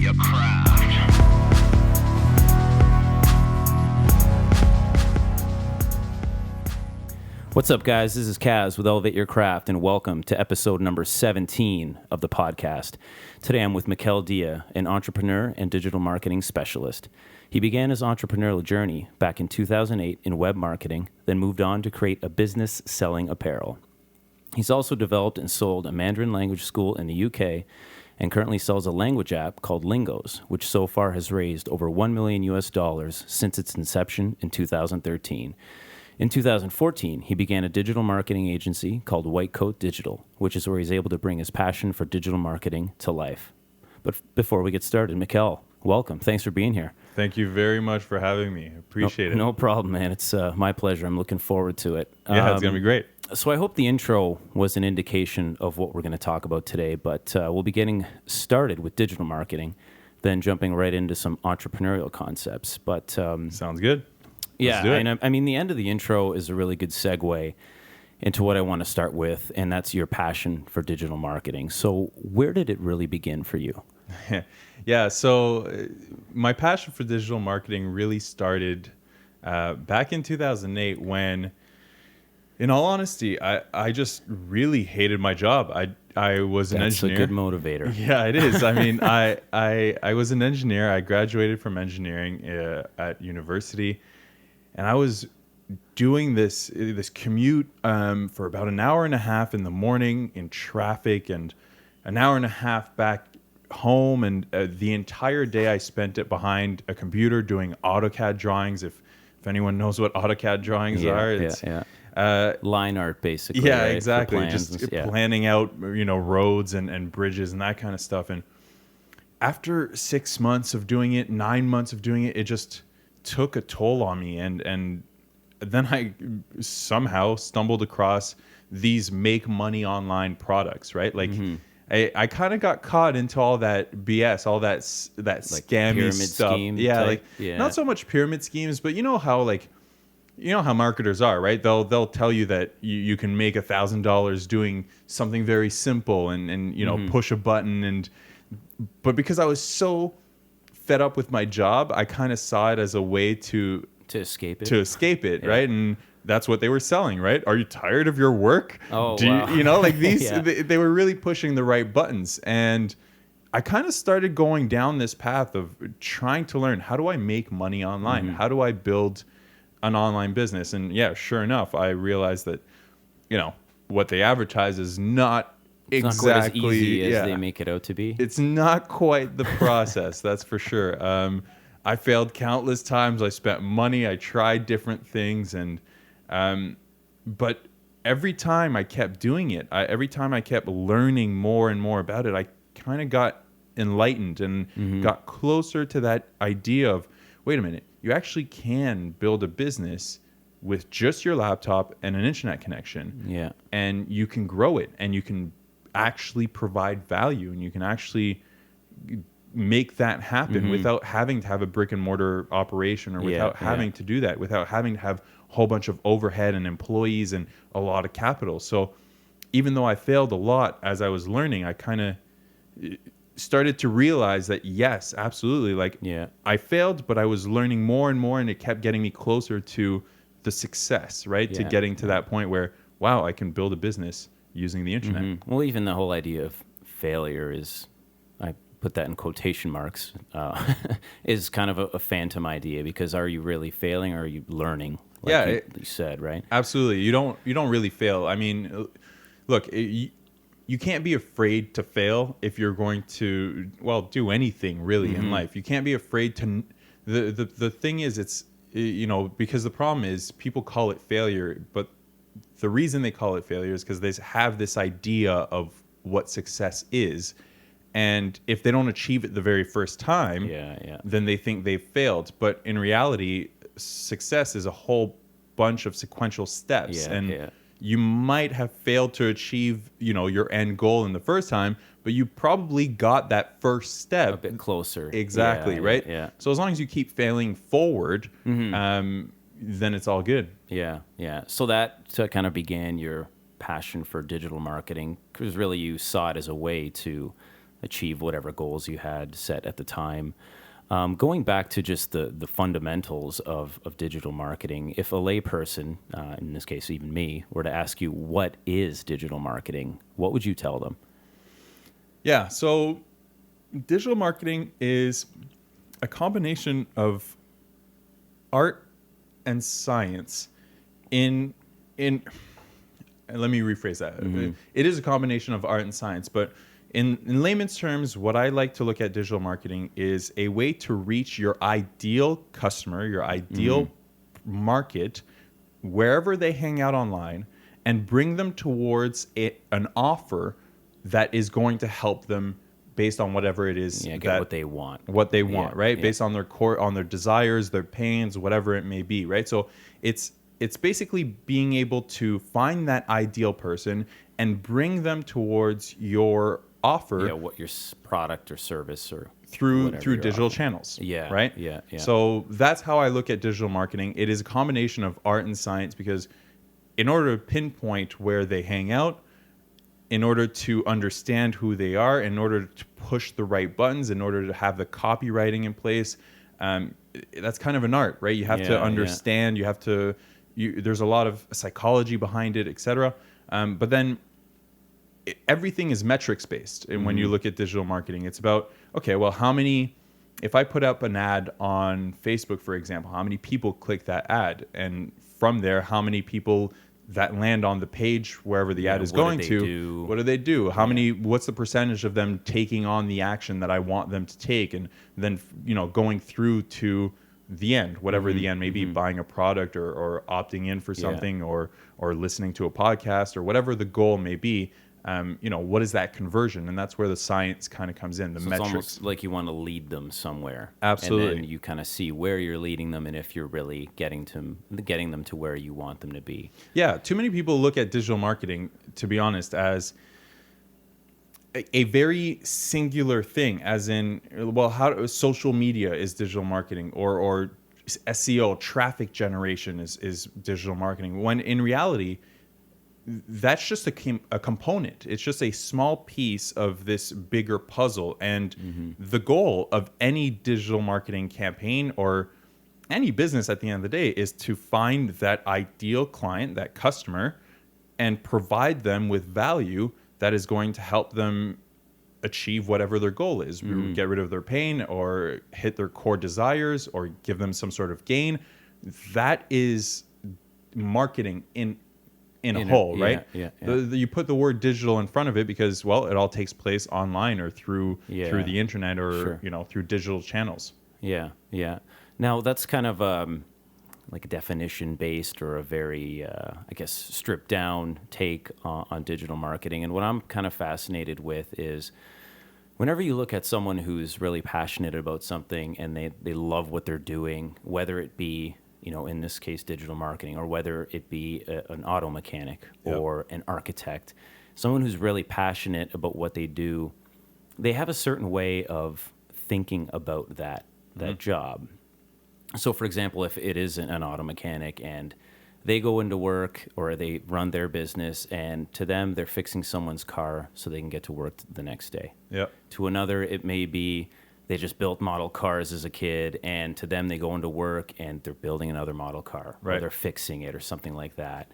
your craft. What's up, guys? This is Kaz with Elevate Your Craft, and welcome to episode number 17 of the podcast. Today, I'm with Mikael Dia, an entrepreneur and digital marketing specialist. He began his entrepreneurial journey back in 2008 in web marketing, then moved on to create a business selling apparel. He's also developed and sold a Mandarin language school in the UK and currently sells a language app called Lingos, which so far has raised over $1 million since its inception in 2013. In 2014, he began a digital marketing agency called White Coat Digital, which is where he's able to bring his passion for digital marketing to life. But before we get started, Mikael, welcome. Thanks for being here. Thank you very much for having me. Appreciate it. No problem, man. It's my pleasure. I'm looking forward to it. Yeah, it's going to be great. So I hope the intro was an indication of what we're going to talk about today, but we'll be getting started with digital marketing, then jumping right into some entrepreneurial concepts. But Sounds good. yeah, Let's do it. and I mean, the end of the intro is a really good segue into what I want to start with, and that's your passion for digital marketing. So where did it really begin for you? Yeah, so my passion for digital marketing really started back in 2008 when, in all honesty, I just really hated my job. I was an engineer. That's a good motivator. Yeah, it is. I mean, I was an engineer. I graduated from engineering at university, and I was doing this commute for about an hour and a half in the morning in traffic and an hour and a half back home. And the entire day I spent it behind a computer doing AutoCAD drawings. If anyone knows what AutoCAD drawings are, it's line art, basically. yeah, right? exactly. Plans, Just planning out, roads and bridges and that kind of stuff. And after 6 months of doing it, 9 months of doing it, it just took a toll on me. And then I somehow stumbled across these make money online products, right? Like I kind of got caught into all that BS, all that scammy pyramid stuff. scheme Yeah, type? not so much pyramid schemes, but you know how marketers are, right? They'll tell you that you can make $1,000 doing something very simple and push a button but because I was so fed up with my job, I kind of saw it as a way to escape it. right? And that's what they were selling, right? Are you tired of your work? Oh, wow. These Yeah. they were really pushing the right buttons. And I kind of started going down this path of trying to learn, how do I make money online? How do I build an online business? And yeah, sure enough, I realized that, what they advertise is not It's exactly not quite as easy as they make it out to be. It's not quite the process, that's for sure. I failed countless times. I spent money. I tried different things, but every time I kept doing it, every time I kept learning more and more about it, I kind of got enlightened and got closer to that idea of, wait a minute, you actually can build a business with just your laptop and an internet connection. Yeah. And you can grow it, and you can actually provide value, and you can actually make that happen without having to have a brick and mortar operation, or without having to do that, without having to have a whole bunch of overhead and employees and a lot of capital. So even though I failed a lot as I was learning, I kind of started to realize that, yes, absolutely. I failed, but I was learning more and more, and it kept getting me closer to the success, right? To getting to that point where, wow, I can build a business using the internet. Well, even the whole idea of failure is, I put that in quotation marks, is kind of a phantom idea, because are you really failing, or are you learning? Like you said, right? Absolutely. You don't really fail. I mean, look, you can't be afraid to fail if you're going to, do anything really in life. You can't be afraid to. The thing is, it's because the problem is people call it failure, but the reason they call it failure is because they have this idea of what success is. And if they don't achieve it the very first time, then they think they've failed. But in reality, success is a whole bunch of sequential steps. You might have failed to achieve, your end goal in the first time, but you probably got that first step a bit closer. Exactly, right? Yeah. So as long as you keep failing forward, then it's all good. Yeah. So that kind of began your passion for digital marketing, because really you saw it as a way to achieve whatever goals you had set at the time. Going back to just the fundamentals of digital marketing, if a layperson, in this case even me, were to ask you what is digital marketing, what would you tell them? Yeah, so digital marketing is a combination of art and science in let me rephrase that. Mm-hmm. It is a combination of art and science, but in layman's terms, what I like to look at digital marketing is a way to reach your ideal customer, your ideal market, wherever they hang out online, and bring them towards an offer that is going to help them based on whatever it is get what they want. What they want, right? Yeah. Based on their desires, their pains, whatever it may be, right? So it's basically being able to find that ideal person and bring them towards your offer, what your product or service or through digital channels, right? Yeah. So that's how I look at digital marketing. It is a combination of art and science, because in order to pinpoint where they hang out, in order to understand who they are, in order to push the right buttons, in order to have the copywriting in place, that's kind of an art, right? You have to understand. You have to. There's a lot of psychology behind it, etc. But then everything is metrics based. And when you look at digital marketing, it's about, okay, well, if I put up an ad on Facebook, for example, how many people click that ad? And from there, how many people that land on the page wherever the ad is going to, what do they do? What's the percentage of them taking on the action that I want them to take? And then, going through to the end, whatever the end may be, buying a product or opting in for something or listening to a podcast or whatever the goal may be. What is that conversion? And that's where the science kind of comes in, the metrics. It's almost like you want to lead them somewhere. Absolutely. And then you kind of see where you're leading them and if you're really getting them to where you want them to be. Yeah, too many people look at digital marketing, to be honest, as a very singular thing, as in, well, how social media is digital marketing, or SEO, traffic generation is digital marketing, when in reality, that's just a component. It's just a small piece of this bigger puzzle. And the goal of any digital marketing campaign or any business at the end of the day is to find that ideal client, that customer, and provide them with value that is going to help them achieve whatever their goal is, get rid of their pain or hit their core desires or give them some sort of gain. That is marketing in a whole, right? Yeah. You put the word digital in front of it because, well, it all takes place online or through the internet or through digital channels. Yeah. Now that's kind of like a definition based or a very, stripped down take on digital marketing. And what I'm kind of fascinated with is whenever you look at someone who's really passionate about something and they love what they're doing, whether it be, in this case, digital marketing, or whether it be an auto mechanic or an architect, someone who's really passionate about what they do, they have a certain way of thinking about that job. So, for example, if it is an auto mechanic and they go into work or they run their business, and to them, they're fixing someone's car so they can get to work the next day. Yep. To another, it may be they just built model cars as a kid, and to them, they go into work and they're building another model car, or they're fixing it or something like that.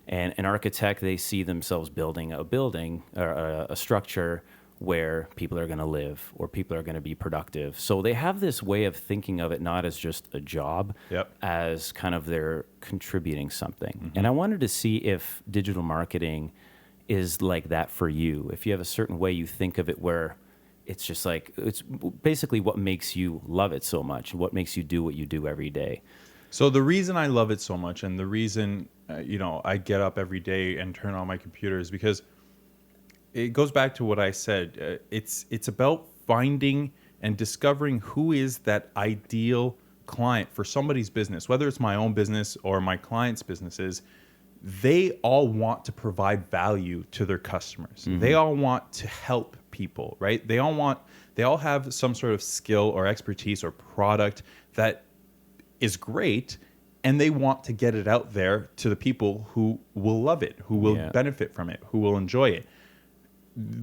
And an architect, they see themselves building a building or a structure where people are going to live or people are going to be productive. So they have this way of thinking of it not as just a job, as kind of they're contributing something. And I wanted to see if digital marketing is like that for you. If you have a certain way you think of it where it's just like, it's basically what makes you love it so much, what makes you do what you do every day. So the reason I love it so much, and the reason I get up every day and turn on my computer, is because it goes back to what I said. It's about finding and discovering who is that ideal client for somebody's business, whether it's my own business or my clients' businesses. They all want to provide value to their customers. They all want to help people, right? They all have some sort of skill or expertise or product that is great, and they want to get it out there to the people who will love it, who will benefit from it, who will enjoy it.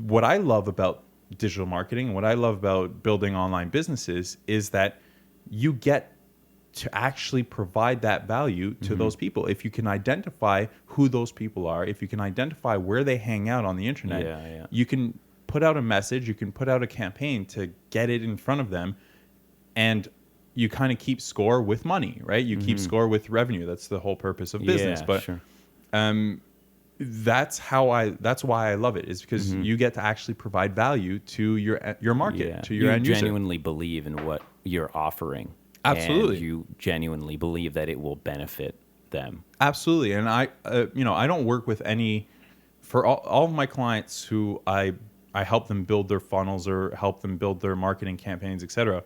What I love about digital marketing, and what I love about building online businesses is that you get to actually provide that value to those people. If you can identify who those people are, if you can identify where they hang out on the internet, you can put out a message, you can put out a campaign to get it in front of them, and you kind of keep score with money, right? You keep score with revenue. That's the whole purpose of business. But that's why I love it, is because you get to actually provide value to your market, to your end user. You genuinely believe in what you're offering. Absolutely. And you genuinely believe that it will benefit them. Absolutely. And I don't work with for all of my clients who I help them build their funnels or help them build their marketing campaigns, etc.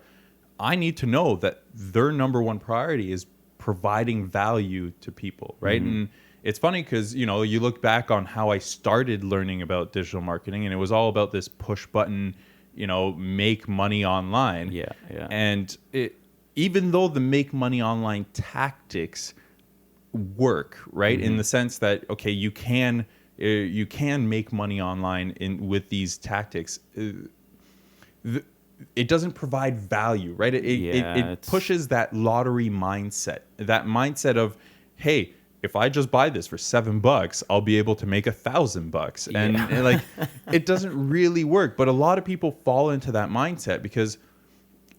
I need to know that their number one priority is providing value to people, right? And it's funny because, you look back on how I started learning about digital marketing, and it was all about this push button, make money online. Yeah. And even though the make money online tactics work, right? In the sense that, okay, you can make money online with these tactics. It doesn't provide value, right? It pushes that lottery mindset, that mindset of, hey, if I just buy this for $7, I'll be able to make $1,000. And like, it doesn't really work. But a lot of people fall into that mindset because,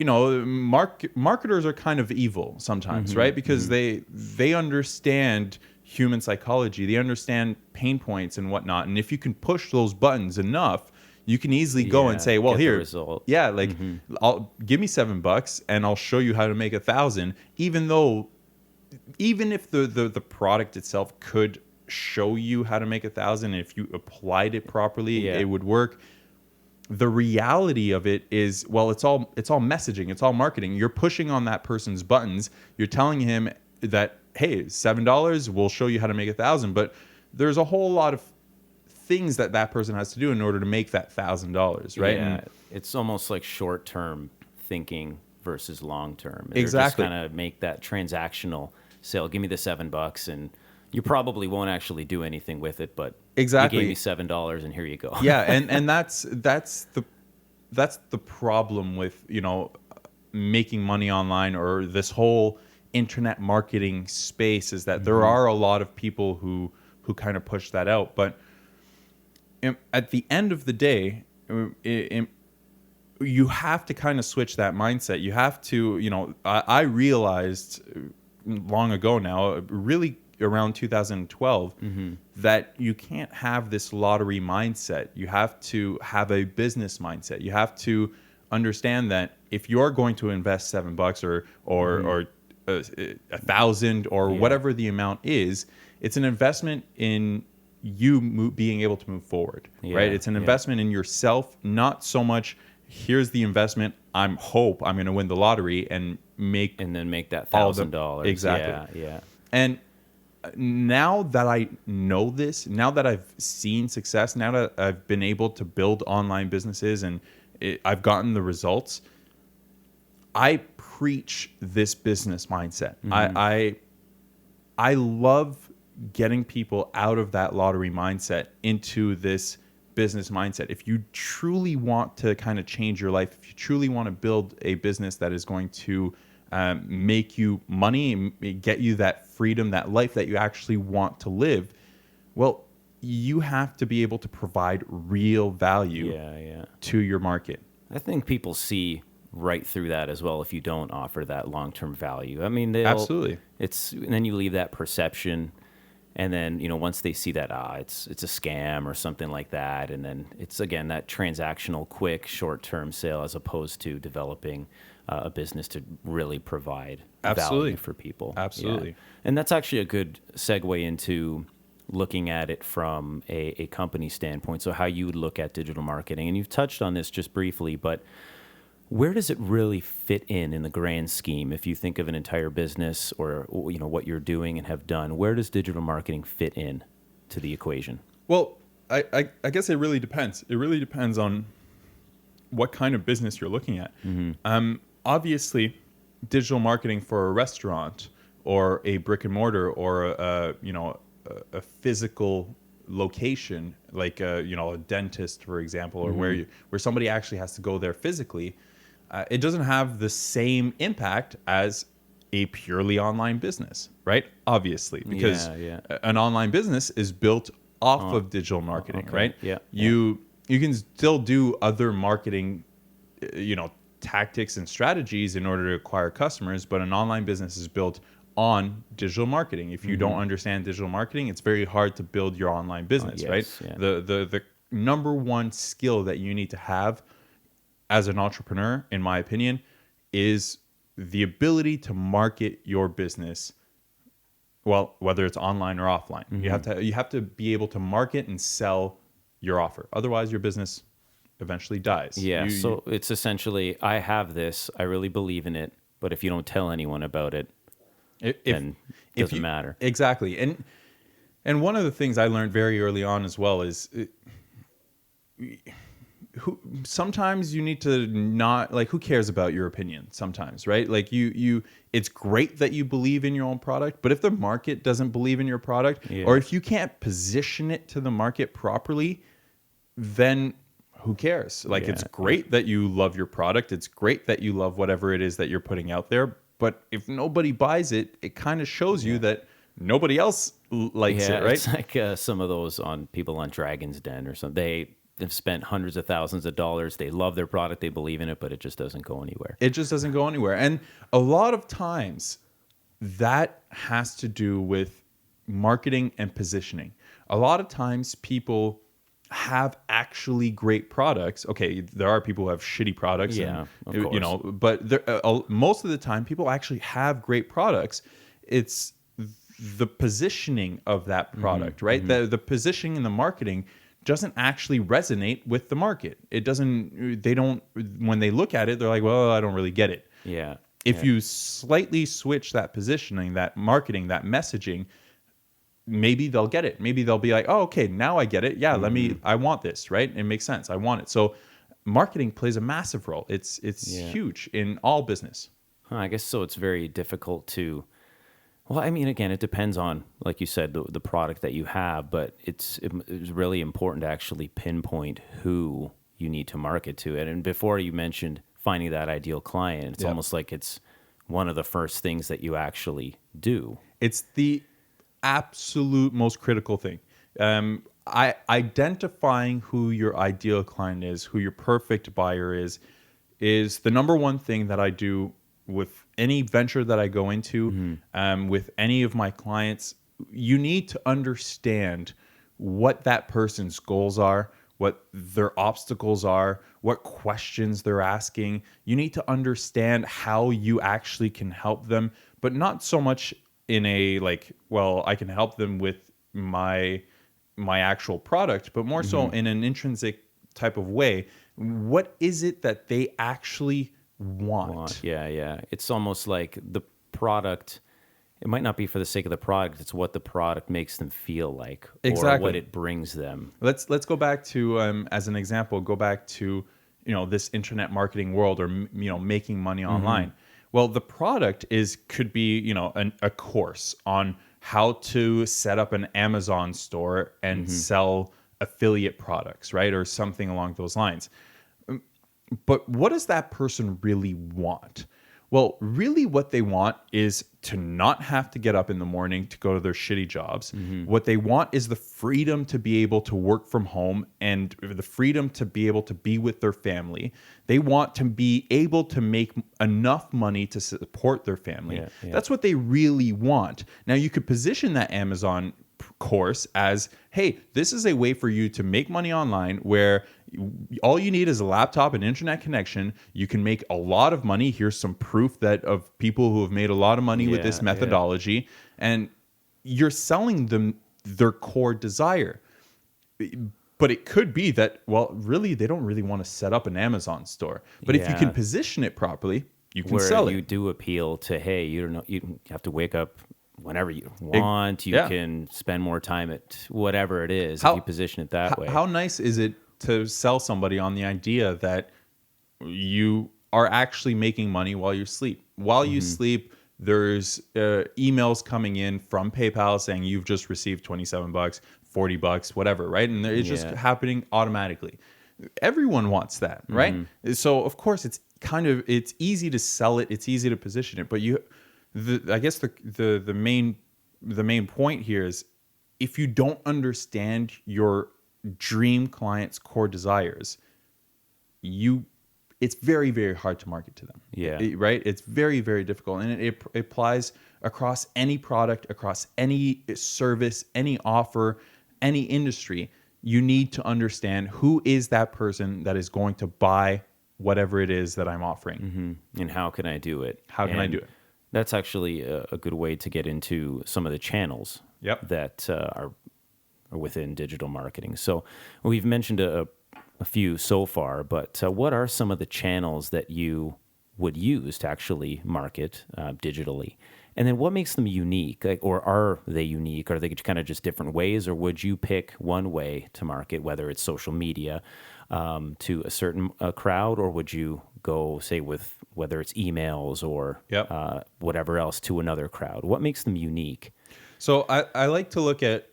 marketers are kind of evil sometimes, right? Because they understand human psychology. They understand pain points and whatnot. And if you can push those buttons enough, you can easily go and say, well, here, give me $7 and I'll show you how to make 1,000. Even if the product itself could show you how to make 1,000, if you applied it properly, it would work. The reality of it is, well, it's all messaging, it's all marketing. You're pushing on that person's buttons. You're telling him that, hey, $7, we'll show you how to make 1,000. But there's a whole lot of things that person has to do in order to make that $1,000, right? Yeah, it's almost like short-term thinking versus long-term. Exactly. Just kind of make that transactional sale. Give me the $7, and you probably won't actually do anything with it, but exactly, you gave me $7, and here you go. Yeah, and that's the problem with making money online, or this whole internet marketing space, is that there are a lot of people who kind of push that out. But at the end of the day, you have to kind of switch that mindset. You have to, I realized long ago now, really around 2012, that you can't have this lottery mindset. You have to have a business mindset. You have to understand that if you're going to invest $7 or 1,000 or whatever the amount is, it's an investment in you being able to move forward, right? It's an investment in yourself, not so much, here's the investment, I'm going to win the lottery and make that $1,000. Exactly. Yeah. And now that I know this, now that I've seen success, now that I've been able to build online businesses and I've gotten the results, I preach this business mindset. I love getting people out of that lottery mindset into this business mindset. If you truly want to kind of change your life, if you truly want to build a business that is going to make you money and get you that freedom, that life that you actually want to live, well, you have to be able to provide real value to your market. I think people see right through that as well if you don't offer that long-term value. I mean, absolutely. And then you leave that perception, and then once they see that it's a scam or something like that, and then it's again that transactional, quick, short-term sale as opposed to developing a business to really provide value for people. Absolutely. Yeah. And that's actually a good segue into looking at it from a company standpoint. So how you would look at digital marketing, and you've touched on this just briefly, but where does it really fit in the grand scheme? If you think of an entire business or what you're doing and have done, where does digital marketing fit in to the equation? Well, I guess it really depends. It really depends on what kind of business you're looking at. Obviously, digital marketing for a restaurant or a brick and mortar or a physical location, like a dentist, for example, or where somebody actually has to go there physically, it doesn't have the same impact as a purely online business, right? Obviously, because an online business is built off of digital marketing, right? You can still do other marketing, tactics and strategies in order to acquire customers, but an online business is built on digital marketing. If you don't understand digital marketing, it's very hard to build your online business, right? Yeah. The number one skill that you need to have as an entrepreneur, in my opinion, is the ability to market your business. Well, whether it's online or offline, you have to be able to market and sell your offer. Otherwise, your business eventually dies. Yeah. So it's essentially, I have this, I really believe in it, but if you don't tell anyone about it, then it doesn't matter. Exactly. And one of the things I learned very early on as well is sometimes you need to not, like, who cares about your opinion sometimes, right? Like it's great that you believe in your own product, but if the market doesn't believe in your product, or if you can't position it to the market properly, then who cares? Like, it's great that you love your product. It's great that you love whatever it is that you're putting out there. But if nobody buys it, it kind of shows you that nobody else likes it, right? It's like some of those people on Dragon's Den or something. They've spent hundreds of thousands of dollars. They love their product. They believe in it, but it just doesn't go anywhere. It just doesn't go anywhere. And a lot of times that has to do with marketing and positioning. A lot of times people have actually great products. Okay, there are people who have shitty products, of course. But most of the time people actually have great products. It's the positioning of that product, right? The positioning and the marketing doesn't actually resonate with the market. When they look at it, they're like, well, I don't really get it. Yeah. If you slightly switch that positioning, that marketing, that messaging, maybe they'll get it. Maybe they'll be like, oh, okay, now I get it. Yeah, I want this, right? It makes sense. I want it. So marketing plays a massive role. It's huge in all business. I guess so. It's very difficult to, well, I mean, again, it depends on, like you said, the product that you have, but it's really important to actually pinpoint who you need to market to. And before you mentioned finding that ideal client, it's almost like it's one of the first things that you actually do. It's the absolute most critical thing. Identifying who your ideal client is, who your perfect buyer is the number one thing that I do with any venture that I go into, with any of my clients. You need to understand what that person's goals are, what their obstacles are, what questions they're asking. You need to understand how you actually can help them, but not so much in a like, well, I can help them with my actual product, but more so in an intrinsic type of way. What is it that they actually want? Yeah. It's almost like the product, it might not be for the sake of the product, it's what the product makes them feel like, or what it brings them. Let's go back to, as an example, this internet marketing world, or making money online. Well, the product could be, a course on how to set up an Amazon store and sell affiliate products, right? Or something along those lines. But what does that person really want? Well, really what they want is to not have to get up in the morning to go to their shitty jobs. What they want is the freedom to be able to work from home and the freedom to be able to be with their family. They want to be able to make enough money to support their family. That's what they really want. Now, you could position that Amazon course as, hey, this is a way for you to make money online where all you need is a laptop and internet connection. You can make a lot of money. Here's some proof of people who have made a lot of money with this methodology. And you're selling them their core desire. But it could be that, well, really, they don't really want to set up an Amazon store. But if you can position it properly, you can sell it. You do appeal to, hey, you have to wake up whenever you want. You can spend more time at whatever it is if you position it that way. How nice is it to sell somebody on the idea that you are actually making money while you sleep? While you sleep, There's emails coming in from PayPal saying you've just received $27, $40, whatever, right? And it's just happening automatically. Everyone wants that, right? So of course it's easy to sell it, it's easy to position it, but I guess the main point here is, if you don't understand your dream client's core desires, it's very, very hard to market to them. Right? It's very, very difficult. And it applies across any product, across any service, any offer, any industry. You need to understand who is that person that is going to buy whatever it is that I'm offering. And how can I do it? How can I do it? That's actually a good way to get into some of the channels that are within digital marketing. So we've mentioned a few so far, but what are some of the channels that you would use to actually market digitally? And then what makes them unique? Or are they unique? Are they kind of just different ways? Or would you pick one way to market, whether it's social media to a certain crowd, or would you go, say, with whether it's emails or whatever else to another crowd? What makes them unique? So I like to look at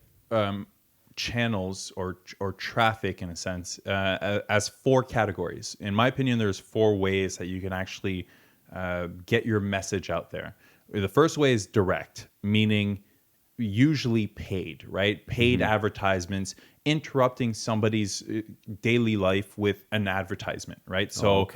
channels or traffic, in a sense, as 4 categories. In my opinion, there's 4 ways that you can actually get your message out there. The first way is direct, meaning usually paid, right? Paid advertisements, interrupting somebody's daily life with an advertisement, right? So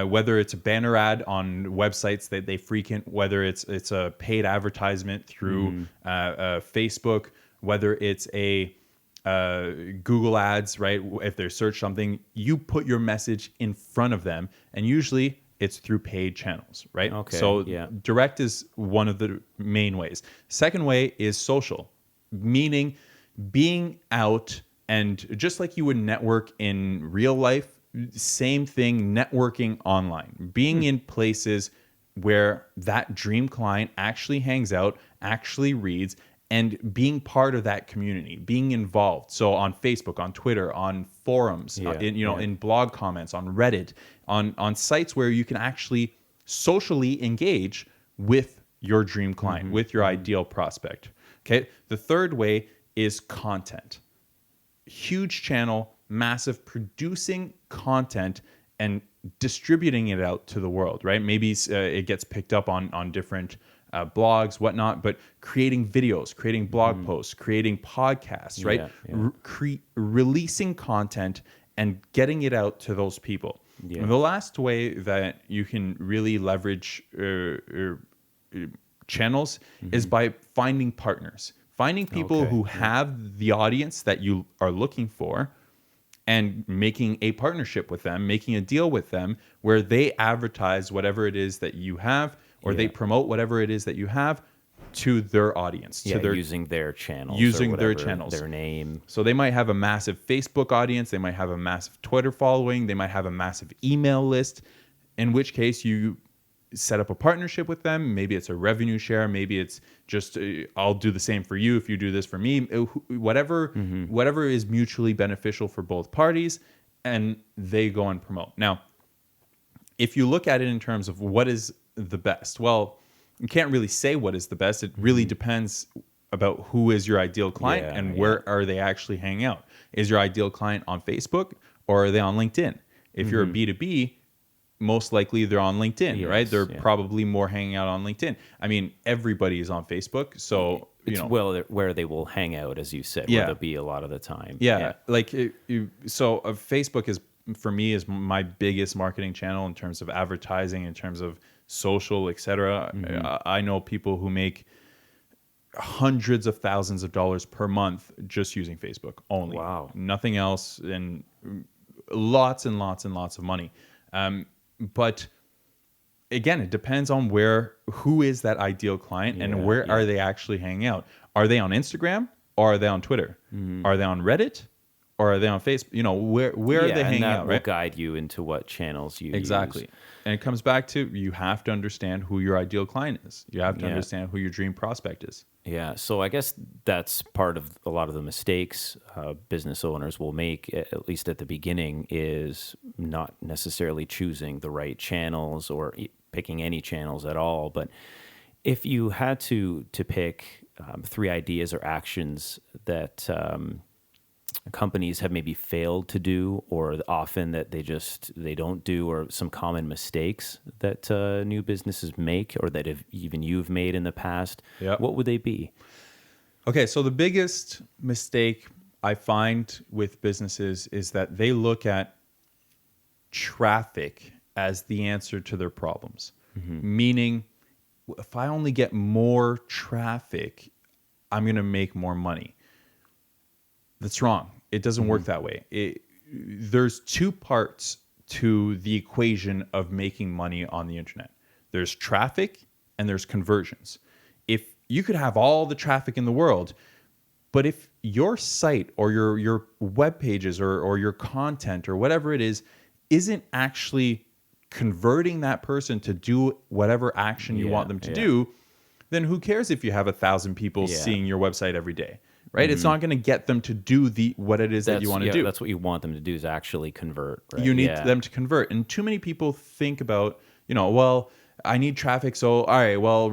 whether it's a banner ad on websites that they frequent, whether it's a paid advertisement through Facebook, whether it's a Google ads, right? If they search something, you put your message in front of them, and usually it's through paid channels, right? So direct is one of the main ways. Second way is social, meaning being out, and just like you would network in real life, same thing, networking online, being in places where that dream client actually hangs out, actually reads, and being part of that community, being involved. So on Facebook, on Twitter, on forums, in blog comments, on Reddit, on sites where you can actually socially engage with your dream client, with your ideal prospect. Okay. The third way is content. Huge channel, massive, producing content and distributing it out to the world, right? Maybe it gets picked up on different blogs, whatnot, but creating videos, creating blog posts, creating podcasts, right? Releasing content and getting it out to those people. And the last way that you can really leverage channels is by finding partners, finding people who have the audience that you are looking for, and making a partnership with them, making a deal with them where they advertise whatever it is that you have, or they promote whatever it is that you have to their audience. To their, using their channels. Using their channels. Their name. So they might have a massive Facebook audience. They might have a massive Twitter following. They might have a massive email list, in which case you set up a partnership with them. Maybe it's a revenue share. Maybe it's just, I'll do the same for you if you do this for me. Whatever is mutually beneficial for both parties, and they go and promote. Now, if you look at it in terms of what is the best, well, you can't really say what is the best. It really depends about who is your ideal client and where are they actually hanging out. Is your ideal client on Facebook, or are they on LinkedIn? If you're a B2B, most likely they're on LinkedIn, right? They're probably more hanging out on LinkedIn. I mean, everybody is on Facebook, so where they will hang out, as you said, where they'll be a lot of the time. Facebook is, for me, is my biggest marketing channel in terms of advertising, in terms of social, etc. I know people who make hundreds of thousands of dollars per month just using Facebook only. Wow. Nothing else, and lots and lots and lots of money. But again, it depends on who is that ideal client and where are they actually hanging out. Are they on Instagram, or are they on Twitter? Are they on Reddit, or are they on Facebook? Where are they hanging out? Will guide you into what channels you use. And it comes back to, you have to understand who your ideal client is. You have to understand who your dream prospect is. Yeah, so I guess that's part of a lot of the mistakes business owners will make, at least at the beginning, is not necessarily choosing the right channels or picking any channels at all. But If you had to pick 3 ideas or actions that companies have maybe failed to do, or often that they don't do, or some common mistakes that new businesses make, or that even you've made in the past, what would they be? Okay, so the biggest mistake I find with businesses is that they look at traffic as the answer to their problems. Meaning, if I only get more traffic, I'm going to make more money. That's wrong. It doesn't work that way. There's 2 parts to the equation of making money on the internet. There's traffic and there's conversions. If you could have all the traffic in the world, but if your site or your web pages or your content or whatever it is isn't actually converting that person to do whatever action you want them to do, then who cares if you have 1,000 people seeing your website every day, right? It's not going to get them to do what it is that you want to do. That's what you want them to do, is actually convert. Right? You need them to convert. And too many people think about, well, I need traffic, so all right, well,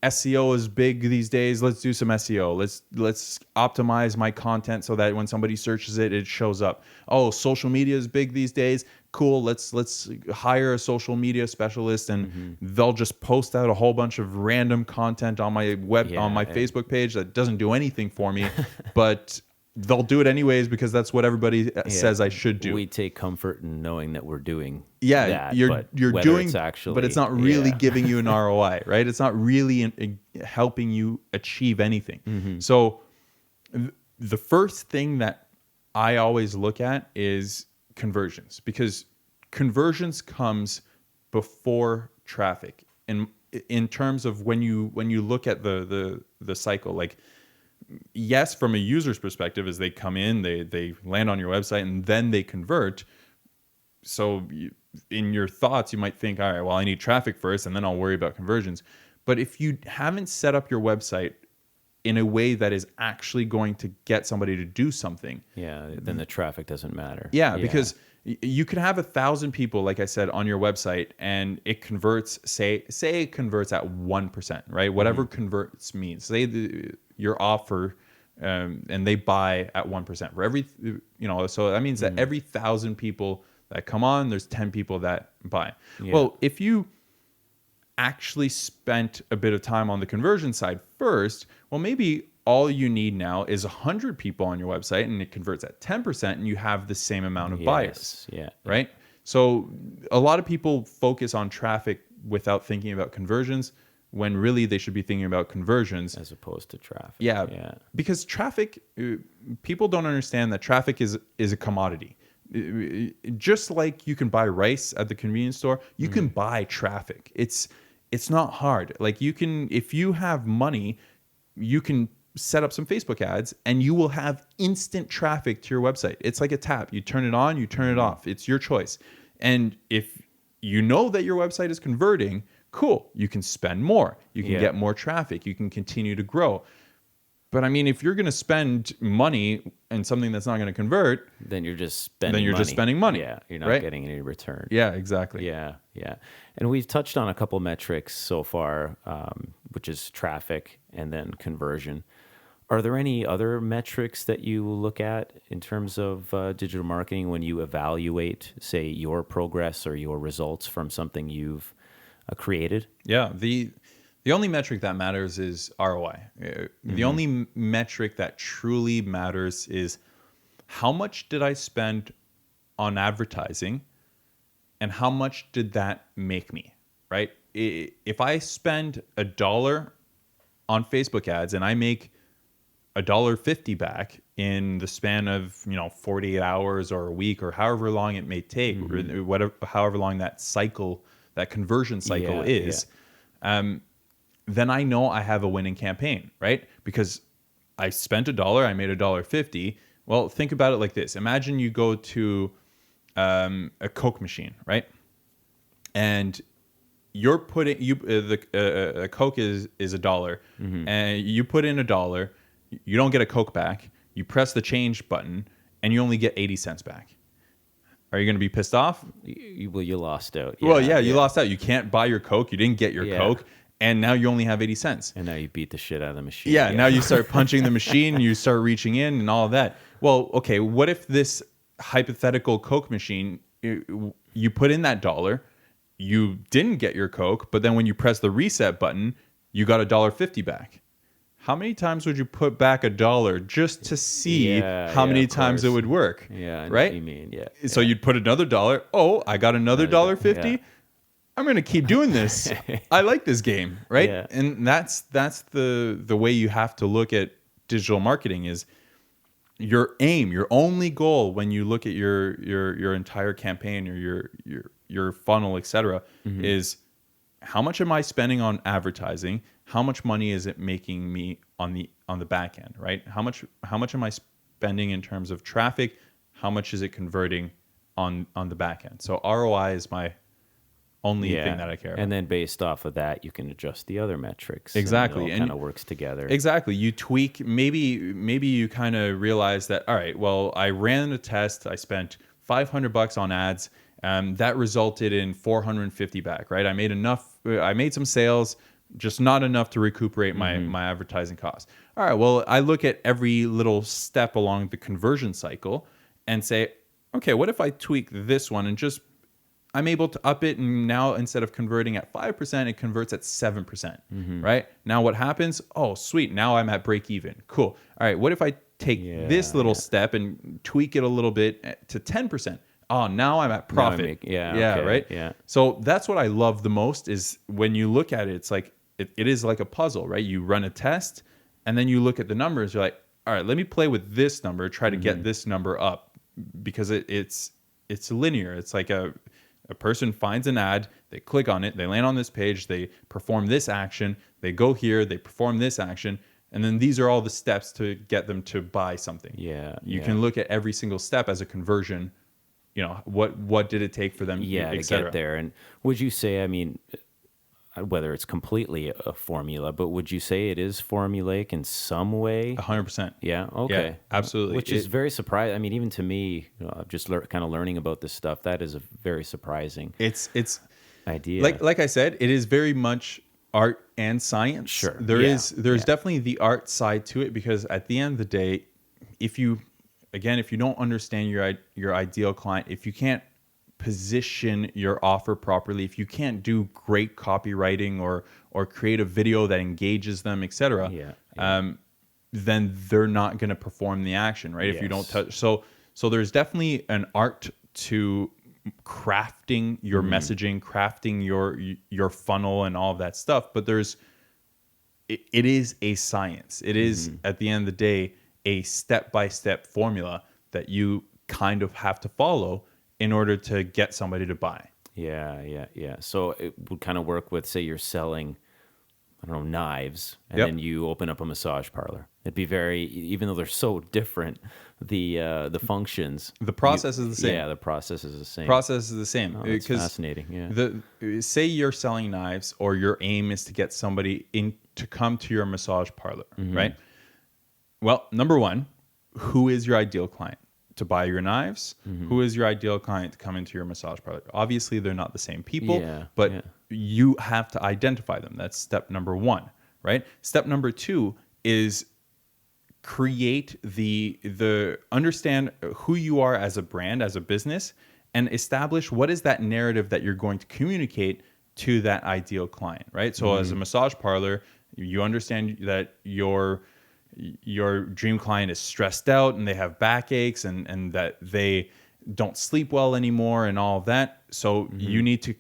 SEO is big these days. Let's do some SEO. Let's optimize my content so that when somebody searches it, it shows up. Oh, social media is big these days. Cool. Let's hire a social media specialist, and they'll just post out a whole bunch of random content on my Facebook page that doesn't do anything for me, but they'll do it anyways because that's what everybody says I should do. We take comfort in knowing that we're doing that. You're doing, but it's not really giving you an ROI, right? It's not really helping you achieve anything. So the first thing that I always look at is conversions, because conversions comes before traffic. And in terms of when you look at the cycle, like, yes, from a user's perspective, as they come in, they land on your website and then they convert. So in your thoughts, you might think, all right, well, I need traffic first and then I'll worry about conversions. But if you haven't set up your website in a way that is actually going to get somebody to do something, then the traffic doesn't matter. Because you could have 1,000 people, like I said, on your website, and it converts, say it converts at 1%, right? Whatever converts means. Say your offer, and they buy at 1% for every, so that means that every 1,000 people that come on, there's 10 people that buy. Well, if you actually spent a bit of time on the conversion side first, well, maybe all you need now is 100 people on your website and it converts at 10% and you have the same amount of buyers, right? So a lot of people focus on traffic without thinking about conversions, when really they should be thinking about conversions as opposed to traffic. Because traffic, people don't understand that traffic is a commodity. Just like you can buy rice at the convenience store, you can buy traffic. It's not hard. Like, you can, if you have money, you can set up some Facebook ads and you will have instant traffic to your website. It's like a tap. You turn it on, you turn it off. It's your choice. And if you know that your website is converting, cool, you can spend more. You can get more traffic. You can continue to grow. But I mean, if you're going to spend money in something that's not going to convert, then you're just spending money. Yeah, you're not getting any return. Yeah, exactly. Yeah. And we've touched on a couple metrics so far, which is traffic and then conversion. Are there any other metrics that you look at in terms of digital marketing when you evaluate, say, your progress or your results from something you've created? Yeah, the only metric that matters is ROI. The only metric that truly matters is how much did I spend on advertising and how much did that make me, right? If I spend $1 on Facebook ads and I make $1.50 back in the span of 48 hours or a week or however long it may take, or however long that conversion cycle is, then I know I have a winning campaign, right? Because I spent $1, I made $1.50. Well, think about it like this. Imagine you go to a Coke machine, right? And you're putting a Coke is $1, and you put in $1. You don't get a Coke back. You press the change button, and you only get 80 cents back. Are you going to be pissed off? You lost out. You lost out. You can't buy your Coke. You didn't get your Coke. and now you only have 80 cents. And now you beat the shit out of the machine. Yeah, now you start punching the machine, you start reaching in and all of that. Well, okay, what if this hypothetical Coke machine, you put in that $1, you didn't get your Coke, but then when you press the reset button, you got $1.50 back. How many times would you put back $1 just to see how many times it would work? Yeah, I know right? what you mean, yeah. So you'd put another $1. Oh, I got another $1.50. Yeah. I'm going to keep doing this. I like this game, right? Yeah. And that's the way you have to look at digital marketing is your aim, your only goal when you look at your entire campaign or your funnel, etc., is how much am I spending on advertising? How much money is it making me on the back end, right? How much am I spending in terms of traffic? How much is it converting on the back end? So ROI is my only thing that I care about. And then based off of that, you can adjust the other metrics. Exactly. And it kind of works together. Exactly. You tweak, maybe you kind of realize that, all right, well, I ran a test. I spent $500 on ads. That resulted in 450 back, right? I made some sales, just not enough to recuperate my advertising costs. All right, well, I look at every little step along the conversion cycle and say, okay, what if I tweak this one and just I'm able to up it, and now instead of converting at 5%, it converts at 7%, right? Now what happens? Oh, sweet. Now I'm at break even. Cool. All right, what if I take this little step and tweak it a little bit to 10%? Oh, now I'm at profit. Right? Yeah. So that's what I love the most is when you look at it, it's like, it is like a puzzle, right? You run a test and then you look at the numbers. You're like, all right, let me play with this number, try to get this number up because it's linear. It's like a person finds an ad, they click on it, they land on this page, they perform this action, they go here, they perform this action, and then these are all the steps to get them to buy something. You can look at every single step as a conversion. You know, what did it take for them? To get there. And would you say, I mean, whether it's completely a formula, but would you say it is formulaic in some way? 100%. Yeah. Okay. Yeah, absolutely. Which is very surprising. I mean, even to me, just kind of learning about this stuff, that is a very surprising. It's idea. Like I said, it is very much art and science. Sure. There's definitely the art side to it because at the end of the day, if you don't understand your ideal client, if you can't position your offer properly, if you can't do great copywriting or create a video that engages them, etc., then they're not going to perform the action, right? If you don't touch, so there's definitely an art to crafting your messaging, crafting your funnel, and all of that stuff. But it is a science. It is at the end of the day a step-by-step formula that you kind of have to follow in order to get somebody to buy. Yeah. So it would kind of work with, say, you're selling, I don't know, knives, and then you open up a massage parlor. It'd be even though they're so different, the functions. The process is the same. Yeah, the process is the same. Process is the same. Oh, that's fascinating. Yeah. Say you're selling knives, or your aim is to get somebody in to come to your massage parlor, right? Well, number one, who is your ideal client to buy your knives? Who is your ideal client to come into your massage parlor? Obviously, they're not the same people, but you have to identify them. That's step number one, right? Step number two is create understand who you are as a brand, as a business, and establish what is that narrative that you're going to communicate to that ideal client, right? So as a massage parlor, you understand that your dream client is stressed out and they have backaches and that they don't sleep well anymore and all of that. So you need to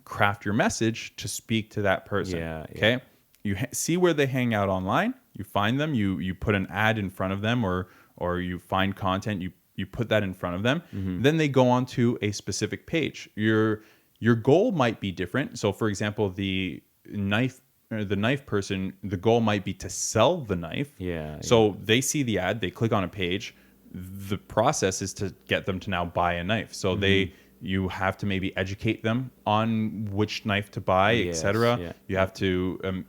craft your message to speak to that person. Okay. You see where they hang out online. You find them. You put an ad in front of them, or you find content. You put that in front of them. Then they go on to a specific page. Your goal might be different. So, for example, the knife person, the goal might be to sell the knife. So they see the ad, they click on a page. The process is to get them to now buy a knife. So you have to maybe educate them on which knife to buy, etc. You have to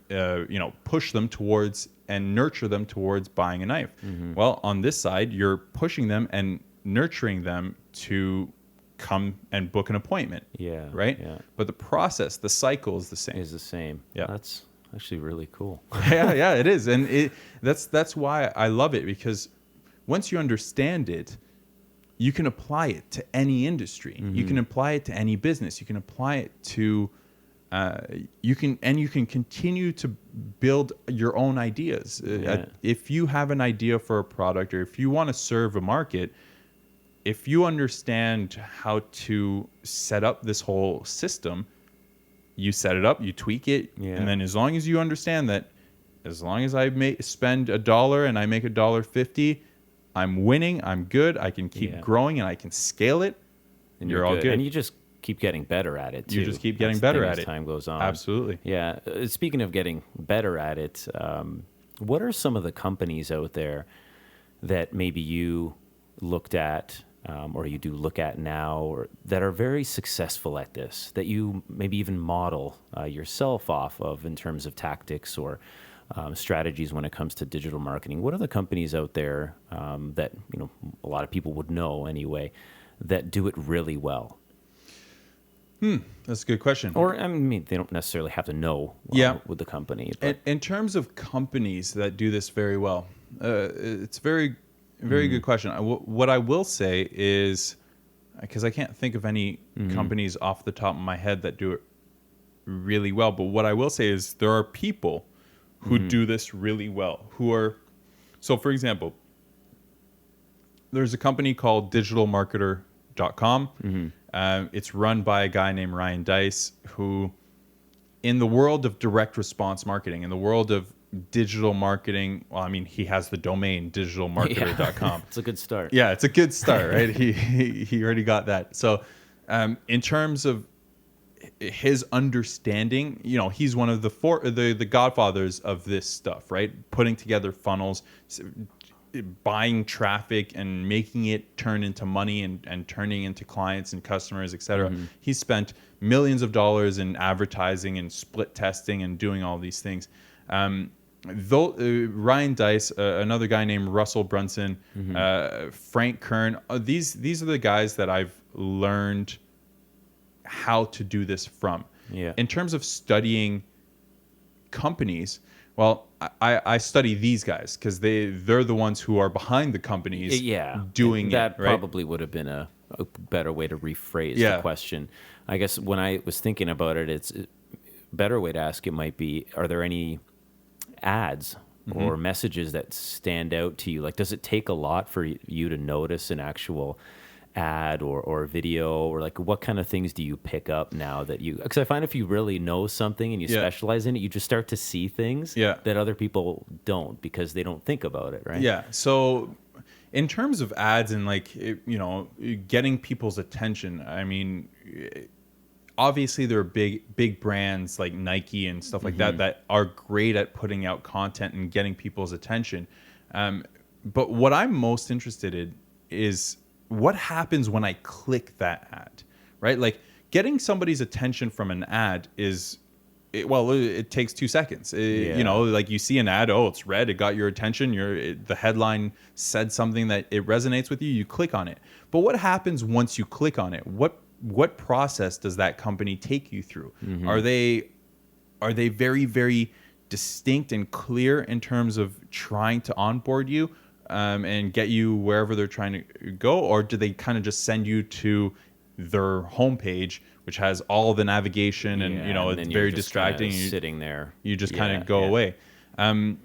push them towards and nurture them towards buying a knife. Well, on this side, you're pushing them and nurturing them to come and book an appointment. Right? But the process, the cycle is the same. Yeah. actually really cool. Yeah, it is. And that's why I love it, because once you understand it, you can apply it to any industry. You can apply it to any business. You can apply it to you can continue to build your own ideas. If you have an idea for a product, or if you want to serve a market, if you understand how to set up this whole system, you set it up, you tweak it, and then as long as you understand that, as long as I spend $1 and I make $1.50, I'm winning, I'm good, I can keep growing, and I can scale it, And you're all good. And you just keep getting better at it too. You just keep getting better at it as time goes on. Absolutely. Yeah. Speaking of getting better at it, what are some of the companies out there that maybe you looked at, or you do look at now, or that are very successful at this, that you maybe even model yourself off of in terms of tactics or strategies when it comes to digital marketing? What are the companies out there that a lot of people would know anyway, that do it really well? That's a good question. Or I mean, they don't necessarily have to know with the company. But. In terms of companies that do this very well, it's very good question. What I will say is, because I can't think of any companies off the top of my head that do it really well, but what I will say is there are people who do this really well, so for example, there's a company called digitalmarketer.com. It's run by a guy named Ryan Dice, who, in the world of direct response marketing, in the world of digital marketing, well, I mean, he has the domain digitalmarketer.com. It's a good start. Yeah, it's a good start, right? He already got that. So in terms of his understanding, he's one of the godfathers of this stuff, right? Putting together funnels, buying traffic and making it turn into money and turning into clients and customers, etc. He spent millions of dollars in advertising and split testing and doing all these things. Ryan Dice, another guy named Russell Brunson, Frank Kern, these are the guys that I've learned how to do this from. In terms of studying companies, well, I study these guys because they're the ones who are behind the companies doing that it. Right? Probably would have been a better way to rephrase the question. I guess when I was thinking about it, it's a better way to ask it might be, are there any ads or messages that stand out to you? Like, does it take a lot for you to notice an actual ad or video, or like what kind of things do you pick up now that because I find if you really know something and you specialize in it, you just start to see things that other people don't because they don't think about it, right? Yeah. So in terms of ads and getting people's attention, I mean, obviously there are big brands like Nike and stuff like that are great at putting out content and getting people's attention. But what I'm most interested in is what happens when I click that ad, right? Like, getting somebody's attention from an ad it takes 2 seconds. Like, you see an ad, it's red, it got your attention, the headline said something that it resonates with you, you click on it. But what happens once you click on it? What process does that company take you through? Are they very, very distinct and clear in terms of trying to onboard you and get you wherever they're trying to go? Or do they kind of just send you to their homepage, which has all the navigation and, it's very distracting. Sitting there. You just kind of go away. That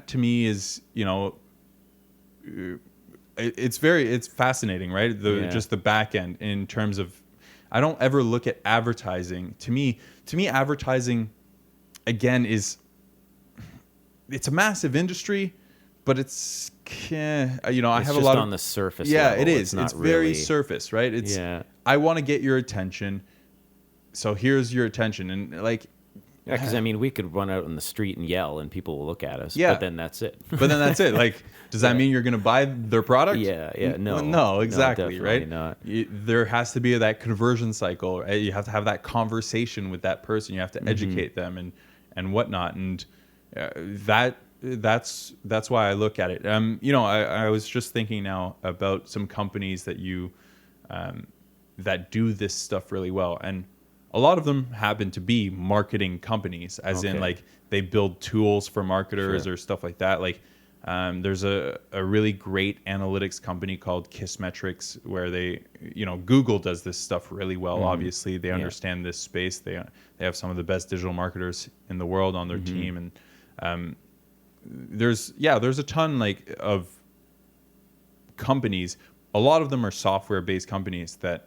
to me is, it's fascinating, right? Just the back end in terms of, I don't ever look at advertising. To me, advertising, again, it's a massive industry, but it's, I have just a lot on the surface. Yeah, level. it is. It's Very really surface, right? I want to get your attention, so here's your attention, and like. Yeah, because I mean, we could run out on the street and yell, and people will look at us. But then that's it. Like, does that mean you're going to buy their product? No, exactly, no, right? Not. There has to be that conversion cycle. Right? You have to have that conversation with that person. You have to educate them and whatnot, and that's why I look at it. I was just thinking now about some companies that that do this stuff really well, and a lot of them happen to be marketing companies, as in like they build tools for marketers or stuff like that. Like there's a really great analytics company called Kissmetrics where they, Google does this stuff really well. Obviously, they understand this space. They have some of the best digital marketers in the world on their team, and there's a ton like of companies. A lot of them are software-based companies that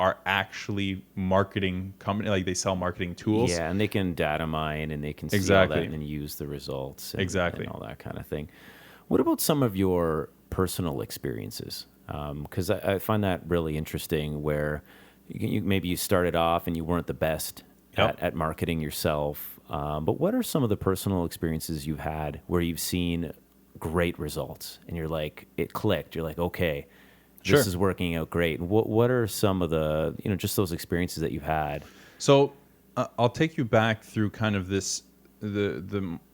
are actually marketing company, like they sell marketing tools. Yeah, and they can data mine and they can see all that and then use the results and all that kind of thing. What about some of your personal experiences? Because I find that really interesting where maybe you started off and you weren't the best at marketing yourself. But what are some of the personal experiences you've had where you've seen great results and you're like, it clicked. You're like, okay, this is working out great. What are some of the, just those experiences that you've had? So I'll take you back through kind of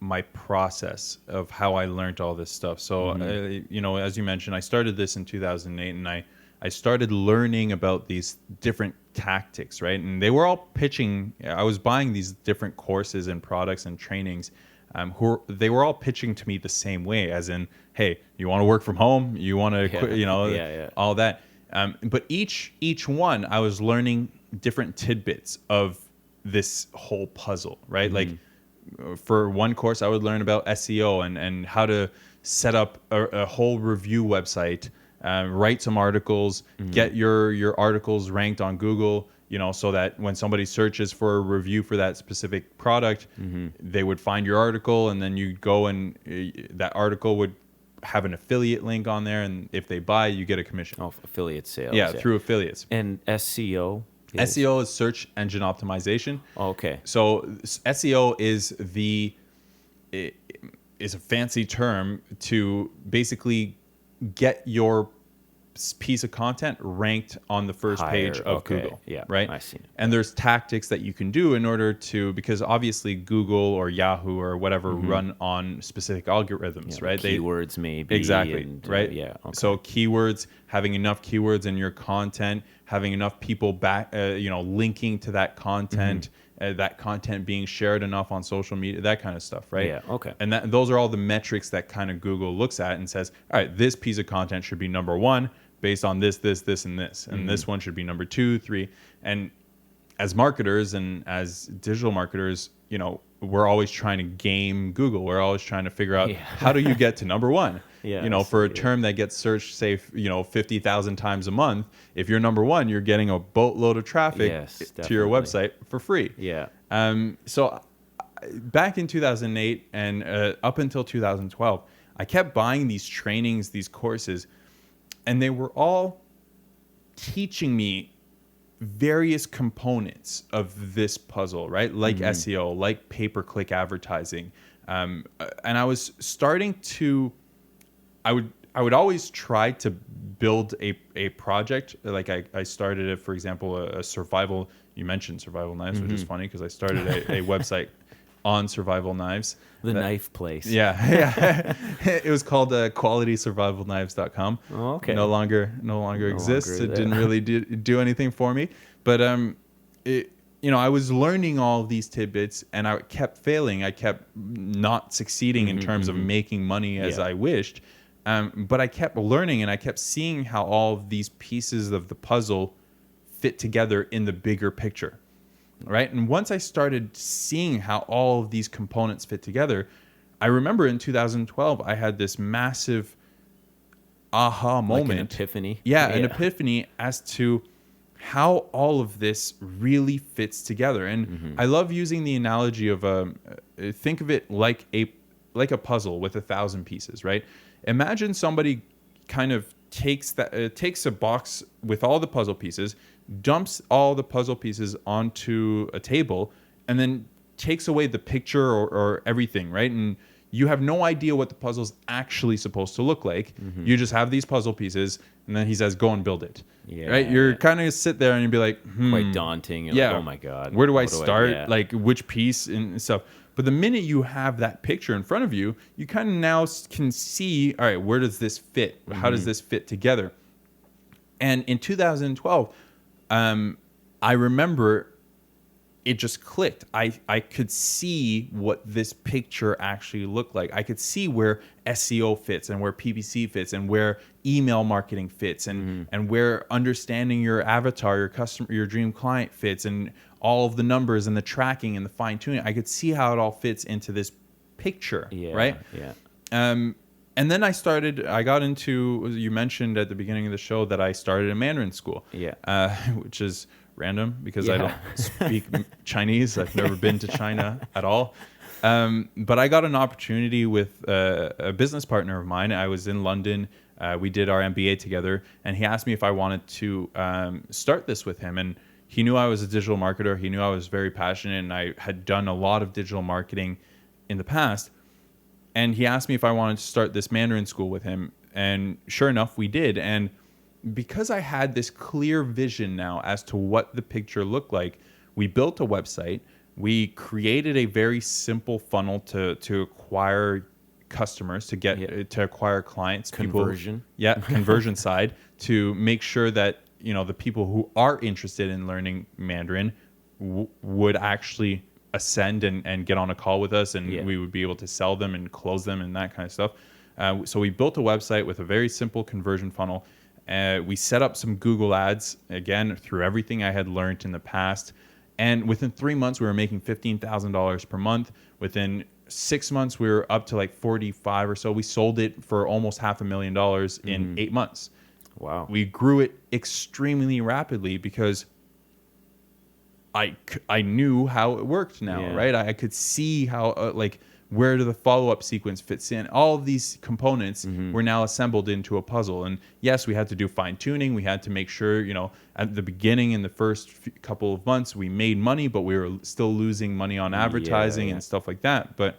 my process of how I learned all this stuff. So, as you mentioned, I started this in 2008 and I started learning about these different tactics, right? And they were all pitching. I was buying these different courses and products and trainings. They were all pitching to me the same way, as in, hey, you want to work from home, you want to quit, all that. But each one, I was learning different tidbits of this whole puzzle, right? Like for one course, I would learn about SEO and how to set up a whole review website, write some articles, get your articles ranked on Google, so that when somebody searches for a review for that specific product, they would find your article, and then you go and that article would have an affiliate link on there, and if they buy, you get a commission. Oh, affiliate sales. Yeah, through affiliates. And SEO? SEO is search engine optimization. Oh, okay. So SEO is a fancy term to basically get your piece of content ranked on the first page of Google. Yeah, right. I see. And there's tactics that you can do in order to, because obviously Google or Yahoo or whatever run on specific algorithms, right? Keywords maybe. Exactly. And, right. Yeah. Okay. So keywords, having enough keywords in your content, having enough people back, linking to that content, that content being shared enough on social media, that kind of stuff, right? Yeah. Okay. And those are all the metrics that kind of Google looks at and says, all right, this piece of content should be number one based on this, and this. And this one should be number 2, 3. And as marketers and as digital marketers, we're always trying to game Google. We're always trying to figure out how do you get to number one? For a term that gets searched, say, 50,000 times a month, if you're number one, you're getting a boatload of traffic to your website for free. Yeah. So back in 2008 and up until 2012, I kept buying these trainings, these courses, and they were all teaching me various components of this puzzle, right? Like SEO, like pay-per-click advertising. And I was starting to, I would always try to build a project. Like I started it, for example, a survival, you mentioned survival knives, which is funny because I started a website on survival knives. The knife place. Yeah. It was called qualitysurvivalknives.com. Oh, okay. No longer exists. It didn't really do anything for me. But I was learning all of these tidbits, and I kept failing. I kept not succeeding in terms of making money as I wished. But I kept learning, and I kept seeing how all of these pieces of the puzzle fit together in the bigger picture. Right. And once I started seeing how all of these components fit together, I remember in 2012, I had this massive aha moment. Like an epiphany. Yeah, an epiphany as to how all of this really fits together. And I love using the analogy of think of it like a puzzle with 1,000 pieces, right? Imagine somebody kind of takes a box with all the puzzle pieces, dumps all the puzzle pieces onto a table, and then takes away the picture or everything, right? And you have no idea what the puzzle's actually supposed to look like. You just have these puzzle pieces, and then he says, go and build it. Yeah, right? You're kind of sit there and you'd be like, quite daunting. Like, oh my God. Where do I start? Like which piece and stuff. But the minute you have that picture in front of you, you kind of now can see, all right, where does this fit? How does this fit together? And in 2012, I remember it just clicked. I could see what this picture actually looked like. I could see where SEO fits and where PPC fits and where email marketing fits and where understanding your avatar, your customer, your dream client fits, and all of the numbers and the tracking and the fine tuning. I could see how it all fits into this picture, right? Yeah. And then I got into, you mentioned at the beginning of the show that I started a Mandarin school. Yeah. Which is random because I don't speak Chinese. I've never been to China at all. But I got an opportunity with a business partner of mine. I was in London. We did our MBA together, and he asked me if I wanted to start this with him. And he knew I was a digital marketer. He knew I was very passionate, and I had done a lot of digital marketing in the past. And he asked me if I wanted to start this Mandarin school with him. And sure enough, we did. And because I had this clear vision now as to what the picture looked like, we built a website. We created a very simple funnel to acquire customers, to acquire clients. Conversion. Conversion side, to make sure that, you know, the people who are interested in learning Mandarin would actually ascend and get on a call with us, and we would be able to sell them and close them and that kind of stuff. So we built a website with a very simple conversion funnel. We set up some Google ads, again, through everything I had learned in the past. And within 3 months, we were making $15,000 per month. Within 6 months, we were up to like 45 or so. We sold it for almost $500,000 in 8 months. Wow. We grew it extremely rapidly because I knew how it worked now, right? I could see how, where the follow-up sequence fits in. All of these components were now assembled into a puzzle. And yes, we had to do fine-tuning. We had to make sure, you know, at the beginning, in the first couple of months, we made money, but we were still losing money on advertising and stuff like that. But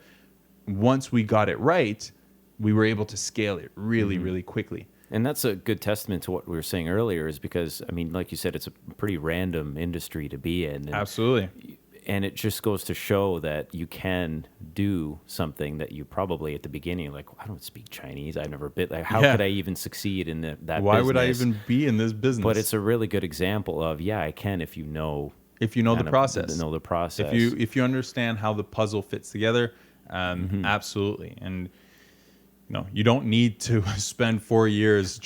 once we got it right, we were able to scale it really, really quickly. And that's a good testament to what we were saying earlier, is because, I mean, like you said, it's a pretty random industry to be in. And, absolutely. And it just goes to show that you can do something that you probably at the beginning, like, I don't speak Chinese. I've never been, like, how could I even succeed in that business? Why would I even be in this business? But it's a really good example of, I can if you know. If you know the process. Know the process. If you understand how the puzzle fits together, absolutely. And no, you don't need to spend 4 years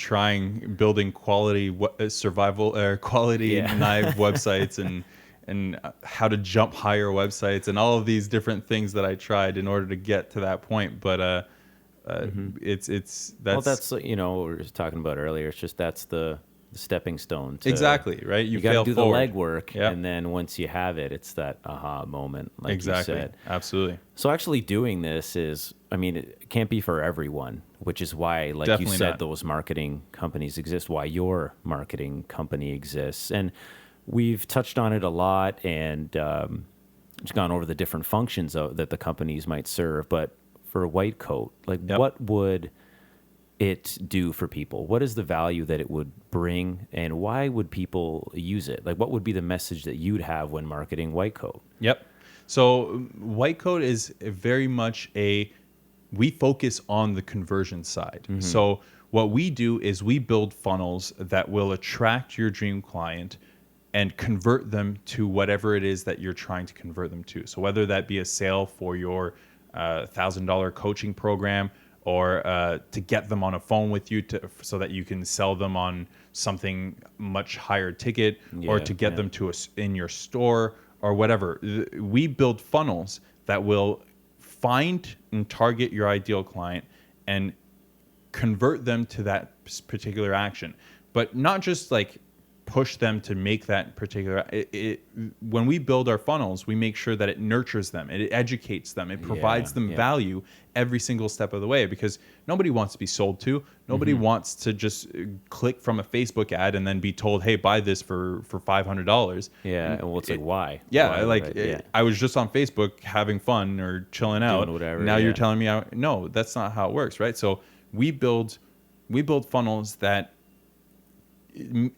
building quality quality knife websites and how to jump higher websites and all of these different things that I tried in order to get to that point. But that's you know, what we were just talking about earlier. It's just that's the stepping stone. Exactly, right? You got to do forward. the legwork, and then once you have it, it's that aha moment, like you said. Absolutely. So actually doing this is, I mean, it can't be for everyone, which is why, like Definitely you said, not. those marketing companies exist, why your marketing company exists. And we've touched on it a lot and just gone over the different functions that the companies might serve. But for a white coat, like what would it do for people? What is the value that it would bring, and why would people use it? Like, what would be the message that you'd have when marketing white coat? Yep. So white coat is very much we focus on the conversion side. So what we do is we build funnels that will attract your dream client and convert them to whatever it is that you're trying to convert them to. So whether that be a sale for your $1,000 coaching program, or to get them on a phone with you so that you can sell them on something much higher ticket, or to get them to in your store or whatever. We build funnels that will find and target your ideal client and convert them to that particular action, but not just like push them to make that particular. When we build our funnels, we make sure that it nurtures them, it educates them, it provides them value every single step of the way, because nobody wants to be sold to. Nobody wants to just click from a Facebook ad and then be told, hey, buy this for $500. Yeah, well, it's like, why? I was just on Facebook having fun or chilling out. Doing whatever. Now you're telling me, no, that's not how it works, right? So we build funnels that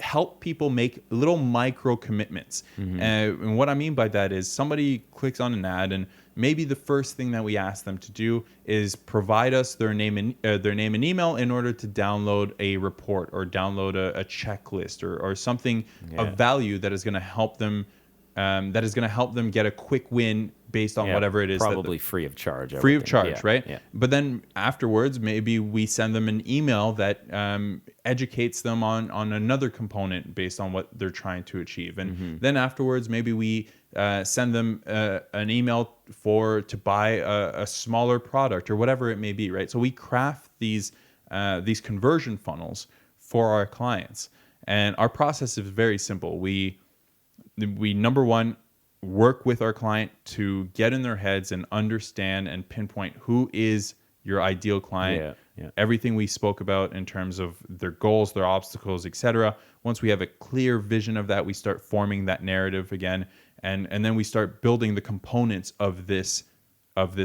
help people make little micro commitments. And what I mean by that is somebody clicks on an ad, and maybe the first thing that we ask them to do is provide us their name and email in order to download a report or download a checklist or something of value that is going to help them that is going to help them get a quick win based on whatever it is. Probably free of charge. Free of charge, yeah, right? Yeah. But then afterwards, maybe we send them an email that educates them on another component based on what they're trying to achieve. And then afterwards, maybe we send them an email to buy a smaller product or whatever it may be, right? So we craft these conversion funnels for our clients. And our process is very simple. We number one, work with our client to get in their heads and understand and pinpoint who is your ideal client. Everything we spoke about in terms of their goals, their obstacles, etc. Once we have a clear vision of that, we start forming that narrative again, and then we start building the components of this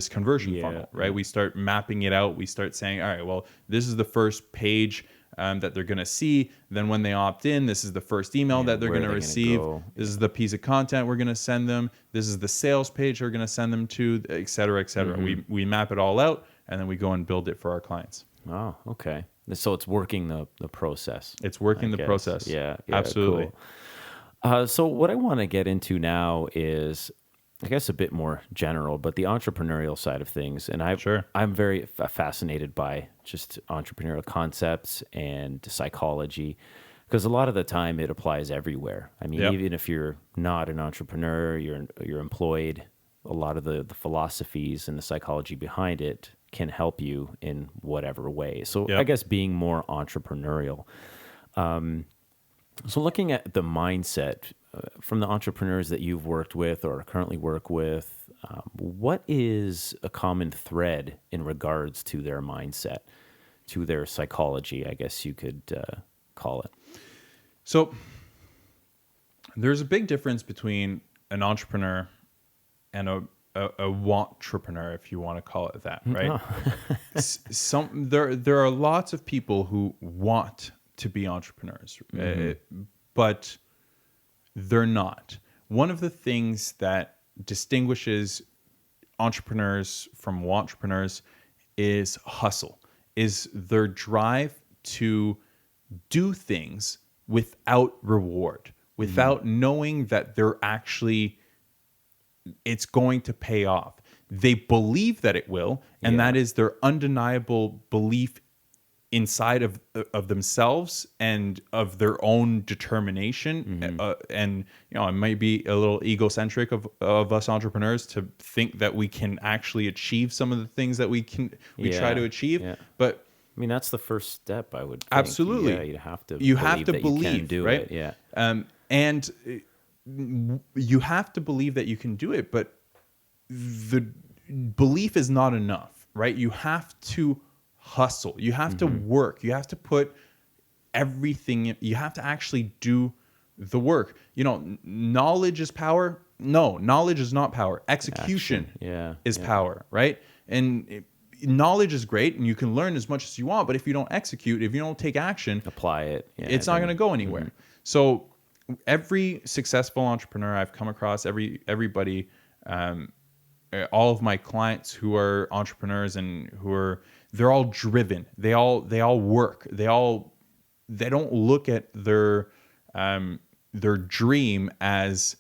conversion funnel, right? We start mapping it out. We start saying, all right, well, this is the first page that they're going to see. Then when they opt in, this is the first email that they're going to receive. This is the piece of content we're going to send them. This is the sales page we're going to send them to, et cetera, et cetera. We map it all out, and then we go and build it for our clients. Oh, okay. So it's working the process. It's working the process. Yeah, absolutely. Cool. So what I want to get into now is, I guess, a bit more general, but the entrepreneurial side of things. And I'm very fascinated by just entrepreneurial concepts and psychology, because a lot of the time it applies everywhere. I mean, even if you're not an entrepreneur, you're employed, a lot of the philosophies and the psychology behind it can help you in whatever way. So I guess being more entrepreneurial. So looking at the mindset from the entrepreneurs that you've worked with or currently work with, what is a common thread in regards to their mindset, to their psychology, I guess you could call it? So there's a big difference between an entrepreneur and a wantrepreneur, if you want to call it that, right? There are lots of people who want to be entrepreneurs, but they're not. One of the things that distinguishes entrepreneurs from wantrepreneurs is hustle, is their drive to do things without reward, without knowing that it's going to pay off. They believe that it will, and that is their undeniable belief inside of themselves and of their own determination. And it might be a little egocentric of us entrepreneurs to think that we can actually achieve some of the things that we try to achieve. But I mean, that's the first step, I would think. Absolutely. You have to believe, you can do right? it. And you have to believe that you can do it, but the belief is not enough, right? You have to hustle. You have to work. You have to put everything. You have to actually do the work. Knowledge is power. No, knowledge is not power. Execution is power, right? And knowledge is great, and you can learn as much as you want, but if you don't execute, if you don't take action, apply it, it's not going to go anywhere. So every successful entrepreneur I've come across, everybody, all of my clients who are entrepreneurs and they're all driven. They all work. They don't look at their dream as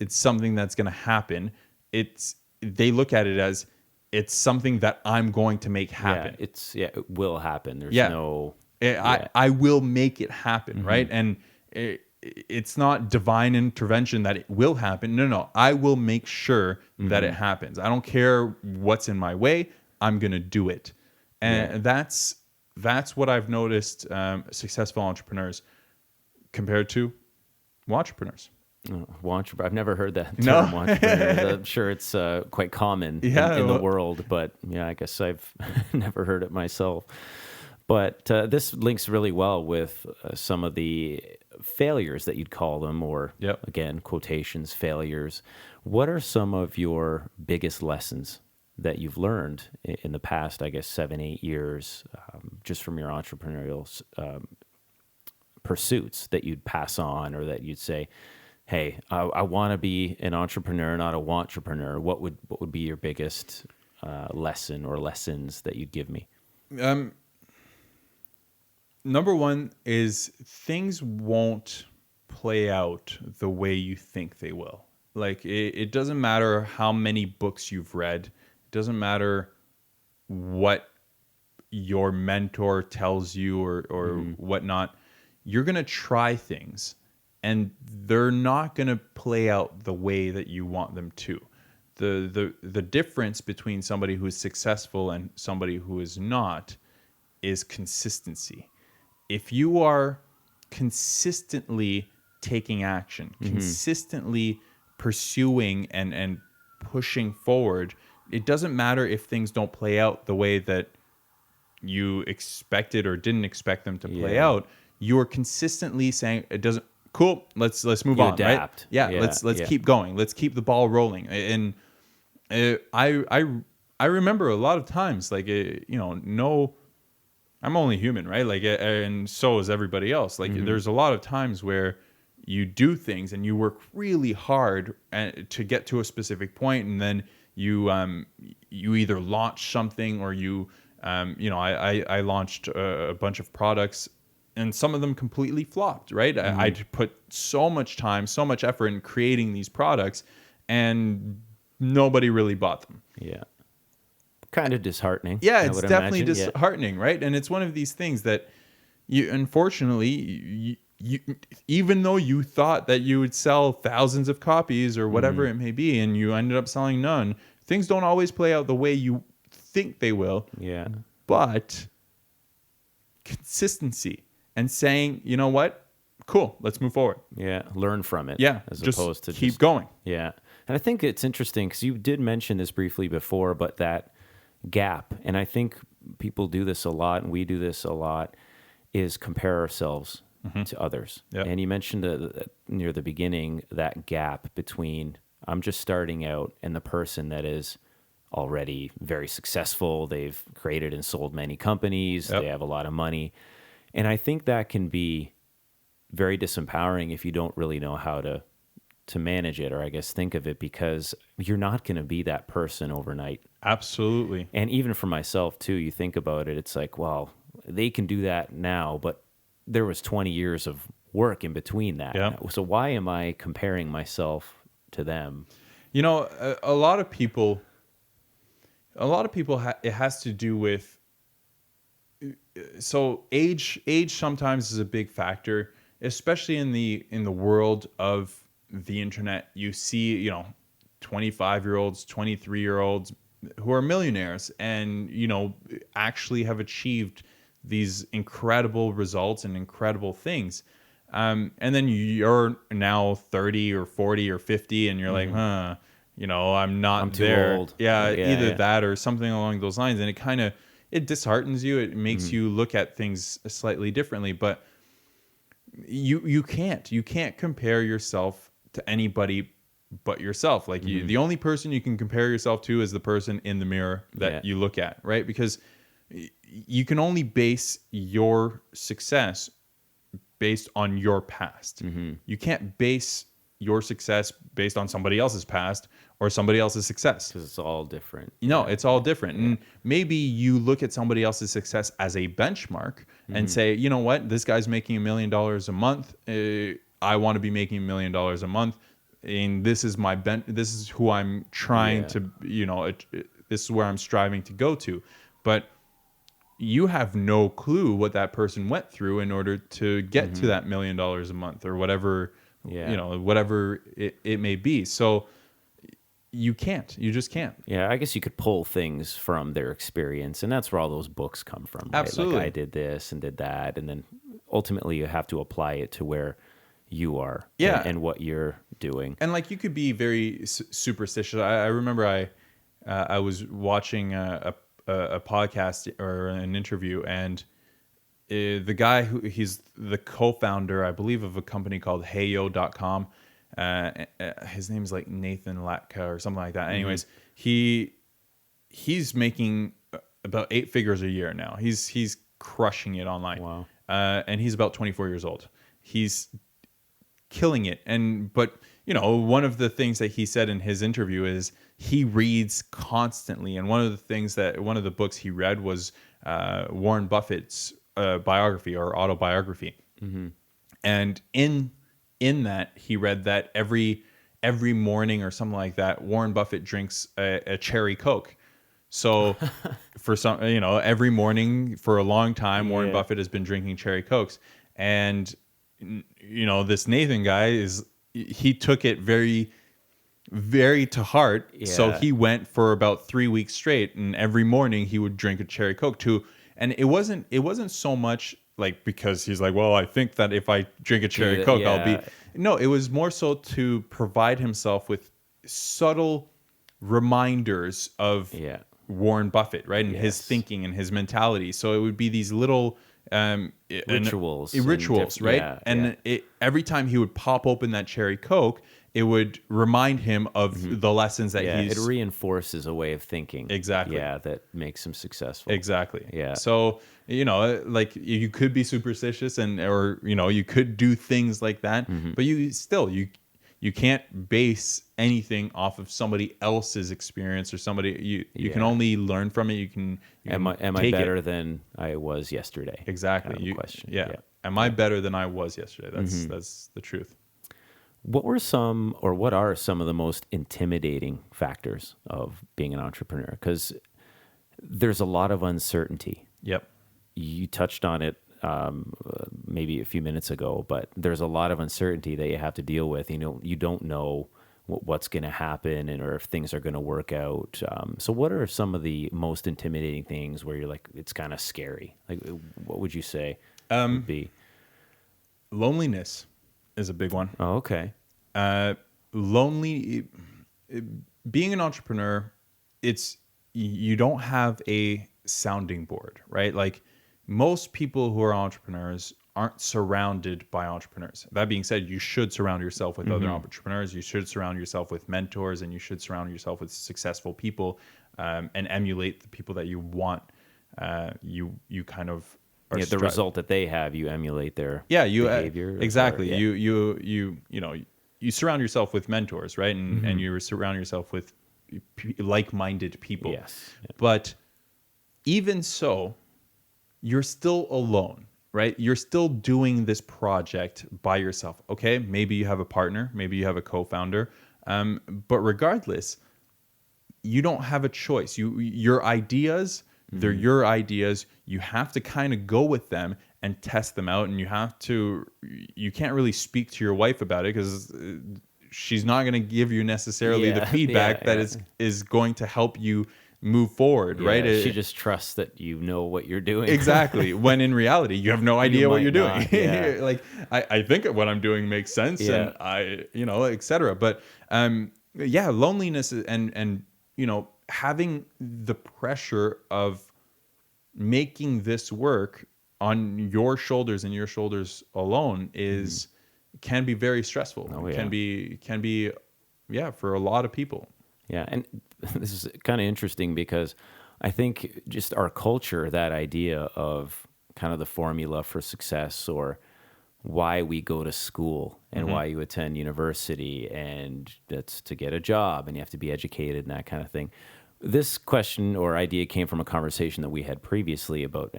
it's something that's going to happen. They look at it as it's something that I'm going to make happen. It will happen. There's I will make it happen, right? And it's not divine intervention that it will happen. No, I will make sure that it happens. I don't care what's in my way. I'm going to do it. And that's what I've noticed successful entrepreneurs compared to entrepreneurs. I've never heard that term, entrepreneur. I'm sure it's quite common in the world, but I guess I've never heard it myself. But this links really well with some of the failures that you'd call them, or again, quotations, failures. What are some of your biggest lessons that you've learned in the past, I guess, 7-8 years, just from your entrepreneurial pursuits that you'd pass on, or that you'd say, hey, I want to be an entrepreneur, not a wantrepreneur? What would be your biggest lesson or lessons that you'd give me? Number one is things won't play out the way you think they will. Like it doesn't matter how many books you've read. It doesn't matter what your mentor tells you or whatnot. You're going to try things and they're not going to play out the way that you want them to. The difference between somebody who is successful and somebody who is not is consistency. If you are consistently taking action, consistently pursuing and pushing forward, it doesn't matter if things don't play out the way that you expected or didn't expect them to play out. You're consistently saying it doesn't. Cool. Let's move on. Adapt. Right? Yeah. Let's keep going. Let's keep the ball rolling. And I remember a lot of times, like no, I'm only human, right? Like, and so is everybody else. Like, there's a lot of times where you do things and you work really hard to get to a specific point, and then you either launch something or I launched a bunch of products, and some of them completely flopped, right? I put so much time, so much effort in creating these products, and nobody really bought them. Yeah. Kind of disheartening. Yeah, it's definitely disheartening, right? And it's one of these things that you, unfortunately, you even though you thought that you would sell thousands of copies or whatever it may be, and you ended up selling none, things don't always play out the way you think they will. Yeah. But consistency and saying, you know what? Cool, let's move forward. Yeah, learn from it. Yeah, as just opposed to keep going. Yeah. And I think it's interesting because you did mention this briefly before, but that gap, and I think people do this a lot, and we do this a lot, is compare ourselves to others. Yep. And you mentioned near the beginning that gap between I'm just starting out and the person that is already very successful. They've created and sold many companies. Yep. They have a lot of money. And I think that can be very disempowering if you don't really know how to manage it, or I guess think of it, because you're not going to be that person overnight. Absolutely. And even for myself too, you think about it, it's like, well, they can do that now, but there was 20 years of work in between that. Yeah. So why am I comparing myself to them? You know, a lot of people, it has to do with, so age sometimes is a big factor, especially in the world of the internet. You see, 25-year-olds, 23-year-olds who are millionaires and, actually have achieved these incredible results and incredible things. And then you're now 30 or 40 or 50 and you're like, I'm too there. old. Either that or something along those lines. And it disheartens you. It makes you look at things slightly differently, but you can't compare yourself to anybody but yourself. Like the only person you can compare yourself to is the person in the mirror that you look at, right? Because you can only base your success based on your past. You can't base your success based on somebody else's past or somebody else's success. Because it's all different. It's all different. And maybe you look at somebody else's success as a benchmark and say, you know what, this guy's making $1 million a month. I want to be making $1 million a month. And this is this is who I'm trying to, this is where I'm striving to go to. But you have no clue what that person went through in order to get to that $1 million a month or whatever, whatever it may be. So you just can't. Yeah, I guess you could pull things from their experience, and that's where all those books come from. Right? Absolutely. Like I did this and did that, and then ultimately you have to apply it to where you are and what you're doing. And like you could be very superstitious. I remember I was watching a podcast or an interview, and the guy he's the co-founder, I believe, of a company called heyo.com. His name's like Nathan Latka or something like that. Anyways, he's making about 8 figures a year now. He's crushing it online. Wow. And he's about 24 years old. He's killing it. But one of the things that he said in his interview is he reads constantly. And one of the books he read was Warren Buffett's biography or autobiography. And in that he read that every every morning or something like that, Warren Buffett drinks a cherry Coke. So for some, every morning for a long time, Warren Buffett has been drinking cherry Cokes. And, this Nathan guy he took it very, very to heart. Yeah. So he went for about 3 weeks straight, and every morning he would drink a cherry Coke too. And it wasn't so much like because he's like, well, I think that if I drink a cherry Coke, I'll be. No, it was more so to provide himself with subtle reminders of Warren Buffett, right? And his thinking and his mentality. So it would be these little rituals, right? Every time he would pop open that cherry Coke, it would remind him of the lessons that it reinforces a way of thinking. Exactly. Yeah, that makes him successful. Exactly. Yeah. So, like you could be superstitious or you could do things like that, but you can't base anything off of somebody else's experience or somebody you can only learn from it. You can am I better than I was yesterday? Exactly. Kind of question. Yeah. Am I better than I was yesterday? That's the truth. What are some of the most intimidating factors of being an entrepreneur? Because there's a lot of uncertainty. Yep. You touched on it maybe a few minutes ago, but there's a lot of uncertainty that you have to deal with. You don't know what's going to happen or if things are going to work out. So what are some of the most intimidating things where you're like, it's kind of scary? Like, what would you say would be? Loneliness is a big one. Oh, okay. Being an entrepreneur, you don't have a sounding board, right? Like most people who are entrepreneurs aren't surrounded by entrepreneurs. That being said, you should surround yourself with other entrepreneurs. You should surround yourself with mentors, and you should surround yourself with successful people, and emulate the people that you want. You kind of are the result that they have, you emulate their behavior. Exactly. You surround yourself with mentors, right? And you surround yourself with like-minded people. Yes. Yeah. But even so, you're still alone, right? You're still doing this project by yourself. Okay, maybe you have a partner, maybe you have a co-founder, but regardless, you don't have a choice. Your ideas, they're your ideas. You have to kind of go with them and test them out, and you can't really speak to your wife about it because she's not going to give you necessarily the feedback that is going to help you move forward, right? She just trusts that you know what you're doing. Exactly. When in reality, you have no idea what you're doing. Like, I think what I'm doing makes sense, and et cetera. But loneliness and having the pressure of making this work on your shoulders and your shoulders alone can be very stressful. Can be for a lot of people. Yeah, and this is kind of interesting because I think just our culture, that idea of kind of the formula for success or why we go to school and why you attend university, and that's to get a job and you have to be educated and that kind of thing. This question or idea came from a conversation that we had previously about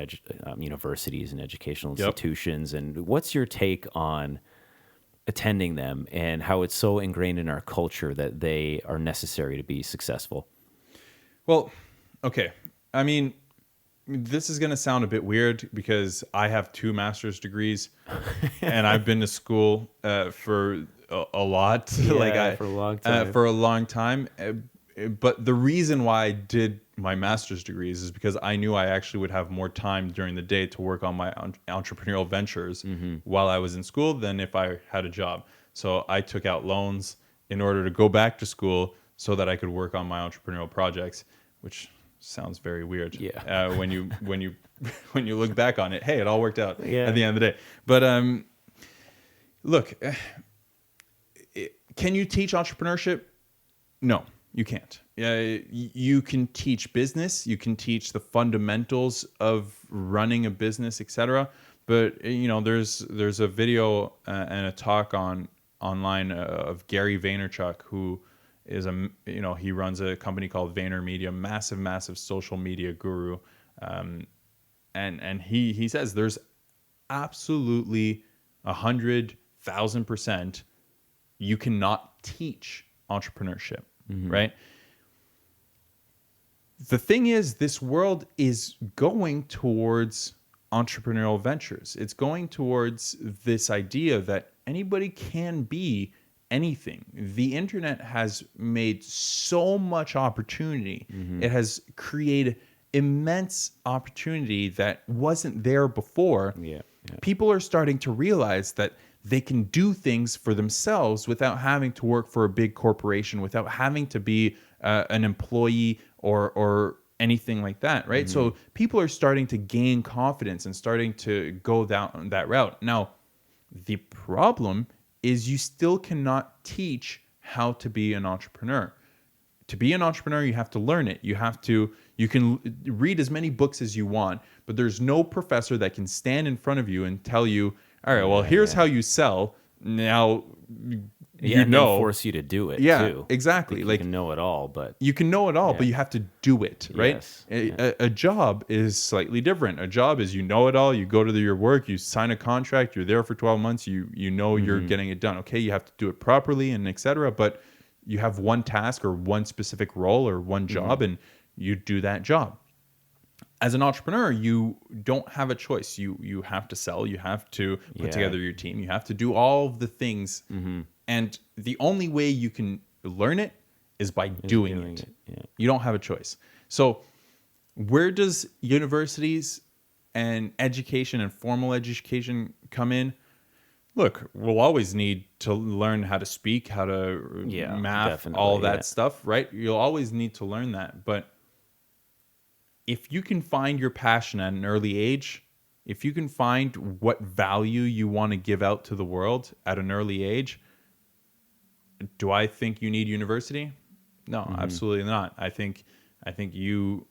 universities and educational institutions. And what's your take on attending them and how it's so ingrained in our culture that they are necessary to be successful? Well, okay. I mean, this is going to sound a bit weird because I have 2 master's degrees and I've been to school for a lot. For a long time. For a long time. But the reason why I did my master's degrees is because I knew I actually would have more time during the day to work on my entrepreneurial ventures while I was in school than if I had a job. So I took out loans in order to go back to school so that I could work on my entrepreneurial projects, which sounds very weird. Yeah. When you look back on it, hey, it all worked out at the end of the day. But look, can you teach entrepreneurship? No. You can't. You can teach business. You can teach the fundamentals of running a business, etc. But there's a video and a talk online of Gary Vaynerchuk, who is he runs a company called VaynerMedia, massive social media guru, and he says there's absolutely 100,000% you cannot teach entrepreneurship, right? The thing is, this world is going towards entrepreneurial ventures. It's going towards this idea that anybody can be anything. The internet has made so much opportunity. It has created immense opportunity that wasn't there before. People are starting to realize that they can do things for themselves without having to work for a big corporation, without having to be an employee or anything like that, right? So people are starting to gain confidence and starting to go down that route. Now, the problem is you still cannot teach how to be an entrepreneur. To be an entrepreneur, you have to learn it. You can read as many books as you want, but there's no professor that can stand in front of you and tell you, all right, well, here's how you sell. Now, and force you to do it too. Exactly. Like, you can know it all, but you can know it all, but you have to do it, right? Yes. A job is slightly different. A job is you know it all. You go to your work, you sign a contract, you're there for 12 months, you know you're getting it done. Okay, you have to do it properly and etc. But you have one task or one specific role or one job, and you do that job. As an entrepreneur, you don't have a choice. You have to sell. You have to put together your team. You have to do all of the things. And the only way you can learn it is by doing it. You don't have a choice. So where does universities and education and formal education come in? Look, we'll always need to learn how to speak, how to math, all that stuff, right? You'll always need to learn that. But if you can find your passion at an early age, if you can find what value you want to give out to the world at an early age, do I think you need university? No, absolutely not. I think you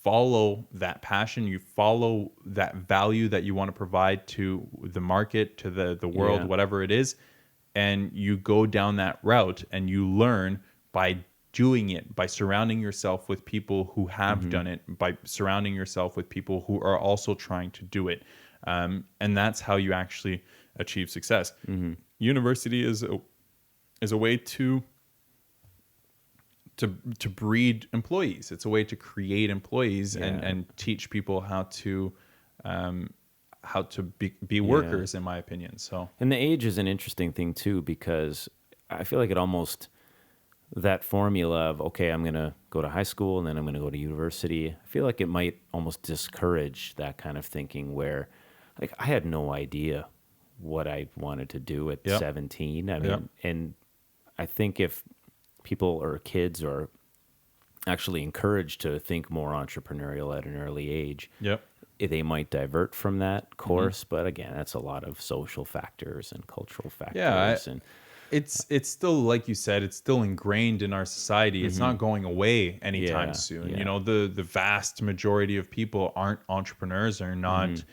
follow that passion, you follow that value that you want to provide to the market, to the world, whatever it is, and you go down that route and you learn by doing it, by surrounding yourself with people who have done it, by surrounding yourself with people who are also trying to do it. And that's how you actually achieve success. University is a way to breed employees. It's a way to create employees and teach people how to be workers, in my opinion. So, and the age is an interesting thing too, because I feel like it almost, that formula of, okay, I'm going to go to high school and then I'm going to go to university, I feel like it might almost discourage that kind of thinking where, like, I had no idea what I wanted to do at 17. I mean, and I think if people or kids are actually encouraged to think more entrepreneurial at an early age, they might divert from that course. But again, that's a lot of social factors and cultural factors. It's still, like you said, it's still ingrained in our society. It's not going away anytime soon. You know, the vast majority of people aren't entrepreneurs, or not.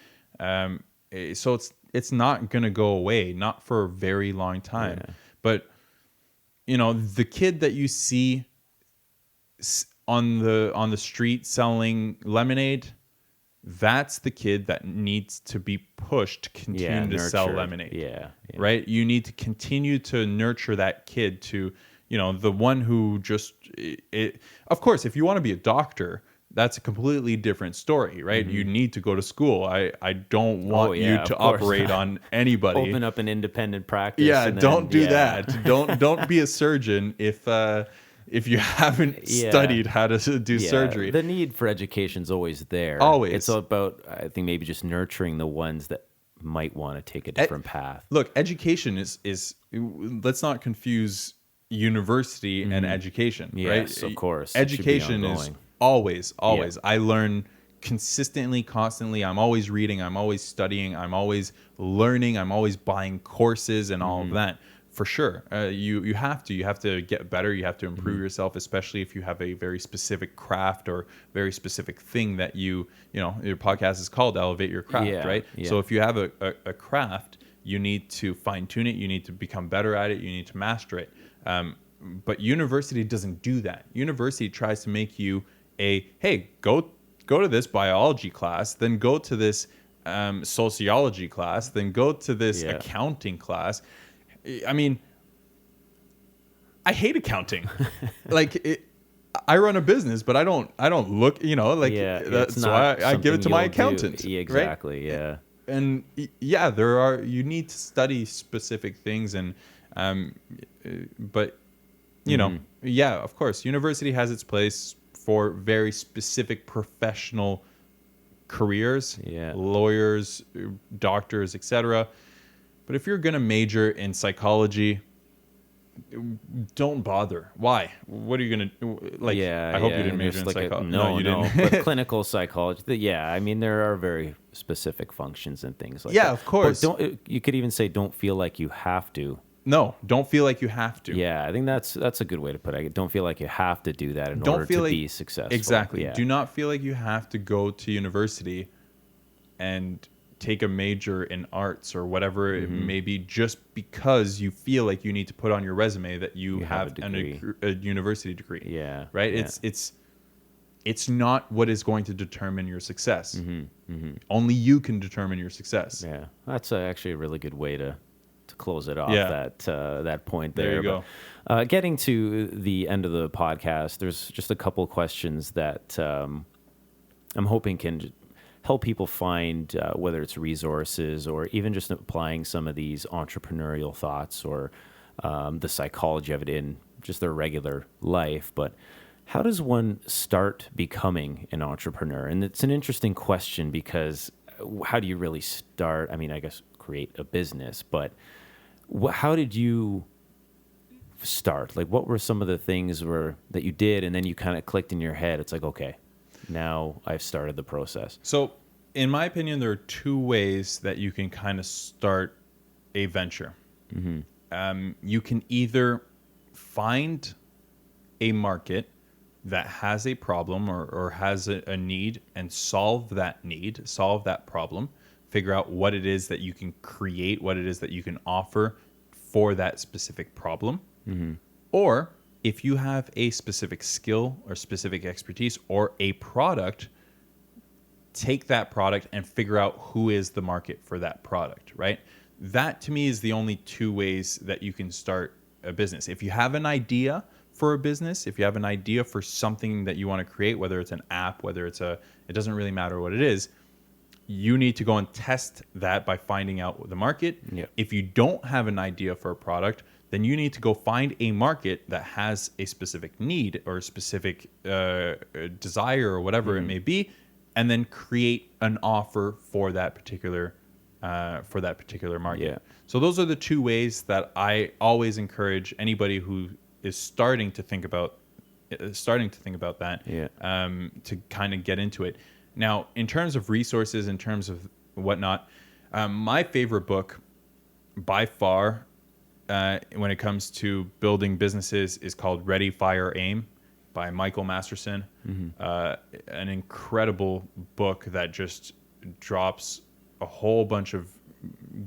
So it's not going to go away, not for a very long time. But you know, the kid that you see on the street selling lemonade, that's the kid that needs to be pushed to continue to sell lemonade. Right? You need to continue to nurture that kid to, you know, the one who just, of course, if you want to be a doctor, that's a completely different story, right? You need to go to school. I don't want you to operate on anybody. Open up an independent practice. Don't do that. Don't be a surgeon if you haven't studied how to do surgery. The need for education is always there. Always. It's all about, I think, maybe just nurturing the ones that might want to take a different path. Look, education is let's not confuse university and education, right? Yes, of course. Education is always. I learn consistently, constantly. I'm always reading. I'm always studying. I'm always learning. I'm always buying courses and all of that. For sure. You have to get better. You have to improve yourself, especially if you have a very specific craft or very specific thing that you know, your podcast is called Elevate Your Craft, right? So if you have a craft, you need to fine tune it. You need to become better at it. You need to master it. But university doesn't do that. University tries to make you hey, go to this biology class, then go to this sociology class, then go to this accounting class. I mean, I hate accounting. I run a business, but I don't look, that's why I give it to my accountant. Yeah, exactly. Right? Yeah. And yeah, you need to study specific things, and but yeah, of course, university has its place for very specific professional careers, lawyers, doctors, etc. But if you're going to major in psychology, don't bother. Why? What are you going to I hope you didn't major in psychology. No, you didn't. But clinical psychology. Yeah, I mean, there are very specific functions and things like that. Yeah, of course. But you could even say don't feel like you have to. No, don't feel like you have to. Yeah, I think that's a good way to put it. Don't feel like you have to do that in order to be successful. Exactly. Yeah. Do not feel like you have to go to university and take a major in arts or whatever it may be, just because you feel like you need to put on your resume that you have a university degree. Yeah. Right? Yeah. It's not what is going to determine your success. Only you can determine your success. Yeah. That's actually a really good way to close it off, that point there. There you go. But, getting to the end of the podcast, there's just a couple of questions that I'm hoping can help people find whether it's resources or even just applying some of these entrepreneurial thoughts or the psychology of it in just their regular life. But how does one start becoming an entrepreneur? And it's an interesting question, because how do you really start? I mean, I guess create a business, but how did you start? Like, what were some of the things that you did, and then you kind of clicked in your head? It's like, okay, now I've started the process. So, in my opinion, there are two ways that you can kind of start a venture. You can either find a market that has a problem or has a need, and solve that problem, figure out what it is that you can create, what it is that you can offer for that specific problem. Or if you have a specific skill or specific expertise or a product, take that product and figure out who is the market for that product, right? That, to me, is the only two ways that you can start a business. If you have an idea for a business, if you have an idea for something that you want to create, whether it's an app, whether it doesn't really matter what it is, you need to go and test that by finding out the market. Yep. If you don't have an idea for a product, then you need to go find a market that has a specific need or a specific desire or whatever it may be, and then create an offer for that particular market. Yeah. So those are the two ways that I always encourage anybody who is starting to think about that, to kind of get into it. Now, in terms of resources, in terms of whatnot, my favorite book by far when it comes to building businesses is called Ready, Fire, Aim by Michael Masterson. An incredible book that just drops a whole bunch of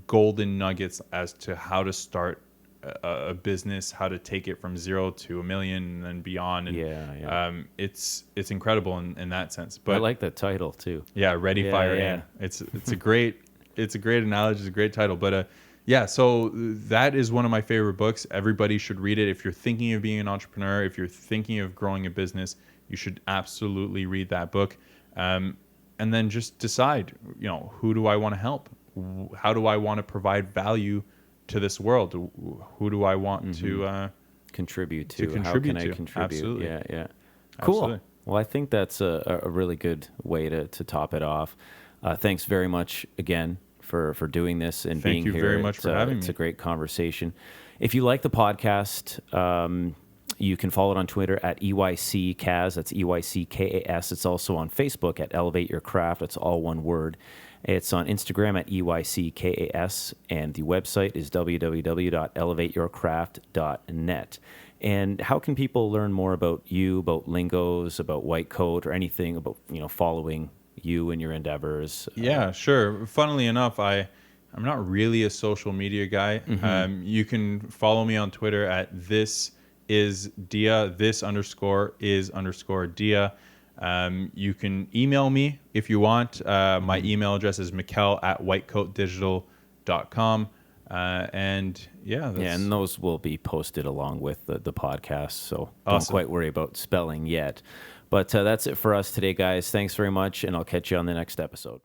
golden nuggets as to how to start a business, how to take it from 0 to 1 million and beyond. And it's incredible in that sense. But I like that title too. Yeah, Ready, Fire, Aim. It's a great analogy. It's a great title. But so that is one of my favorite books. Everybody should read it. If you're thinking of being an entrepreneur, if you're thinking of growing a business, you should absolutely read that book. And then just decide, who do I want to help? How do I want to provide value to this world? Who do I want to contribute to? Contribute How can to? I contribute? Absolutely. Yeah. Cool. Absolutely. Well, I think that's a really good way to top it off. Thanks very much again for doing this and being here. Thank you very much for having me. It's a great conversation. If you like the podcast, you can follow it on Twitter at EYC Kaz. That's EYCKAS. It's also on Facebook at Elevate Your Craft. It's all one word. It's on Instagram at EYCKAS, and the website is www.elevateyourcraft.net. And how can people learn more about you, about Lingos, about White Coat, or anything about following you and your endeavors? Yeah, sure. Funnily enough, I'm not really a social media guy. You can follow me on Twitter at @thisisdia, _is_dia. You can email me if you want. My email address is Mikael@whitecoatdigital.com. And yeah, and those will be posted along with the podcast. So Awesome. don't quite worry about spelling yet. But that's it for us today, guys. Thanks very much, and I'll catch you on the next episode.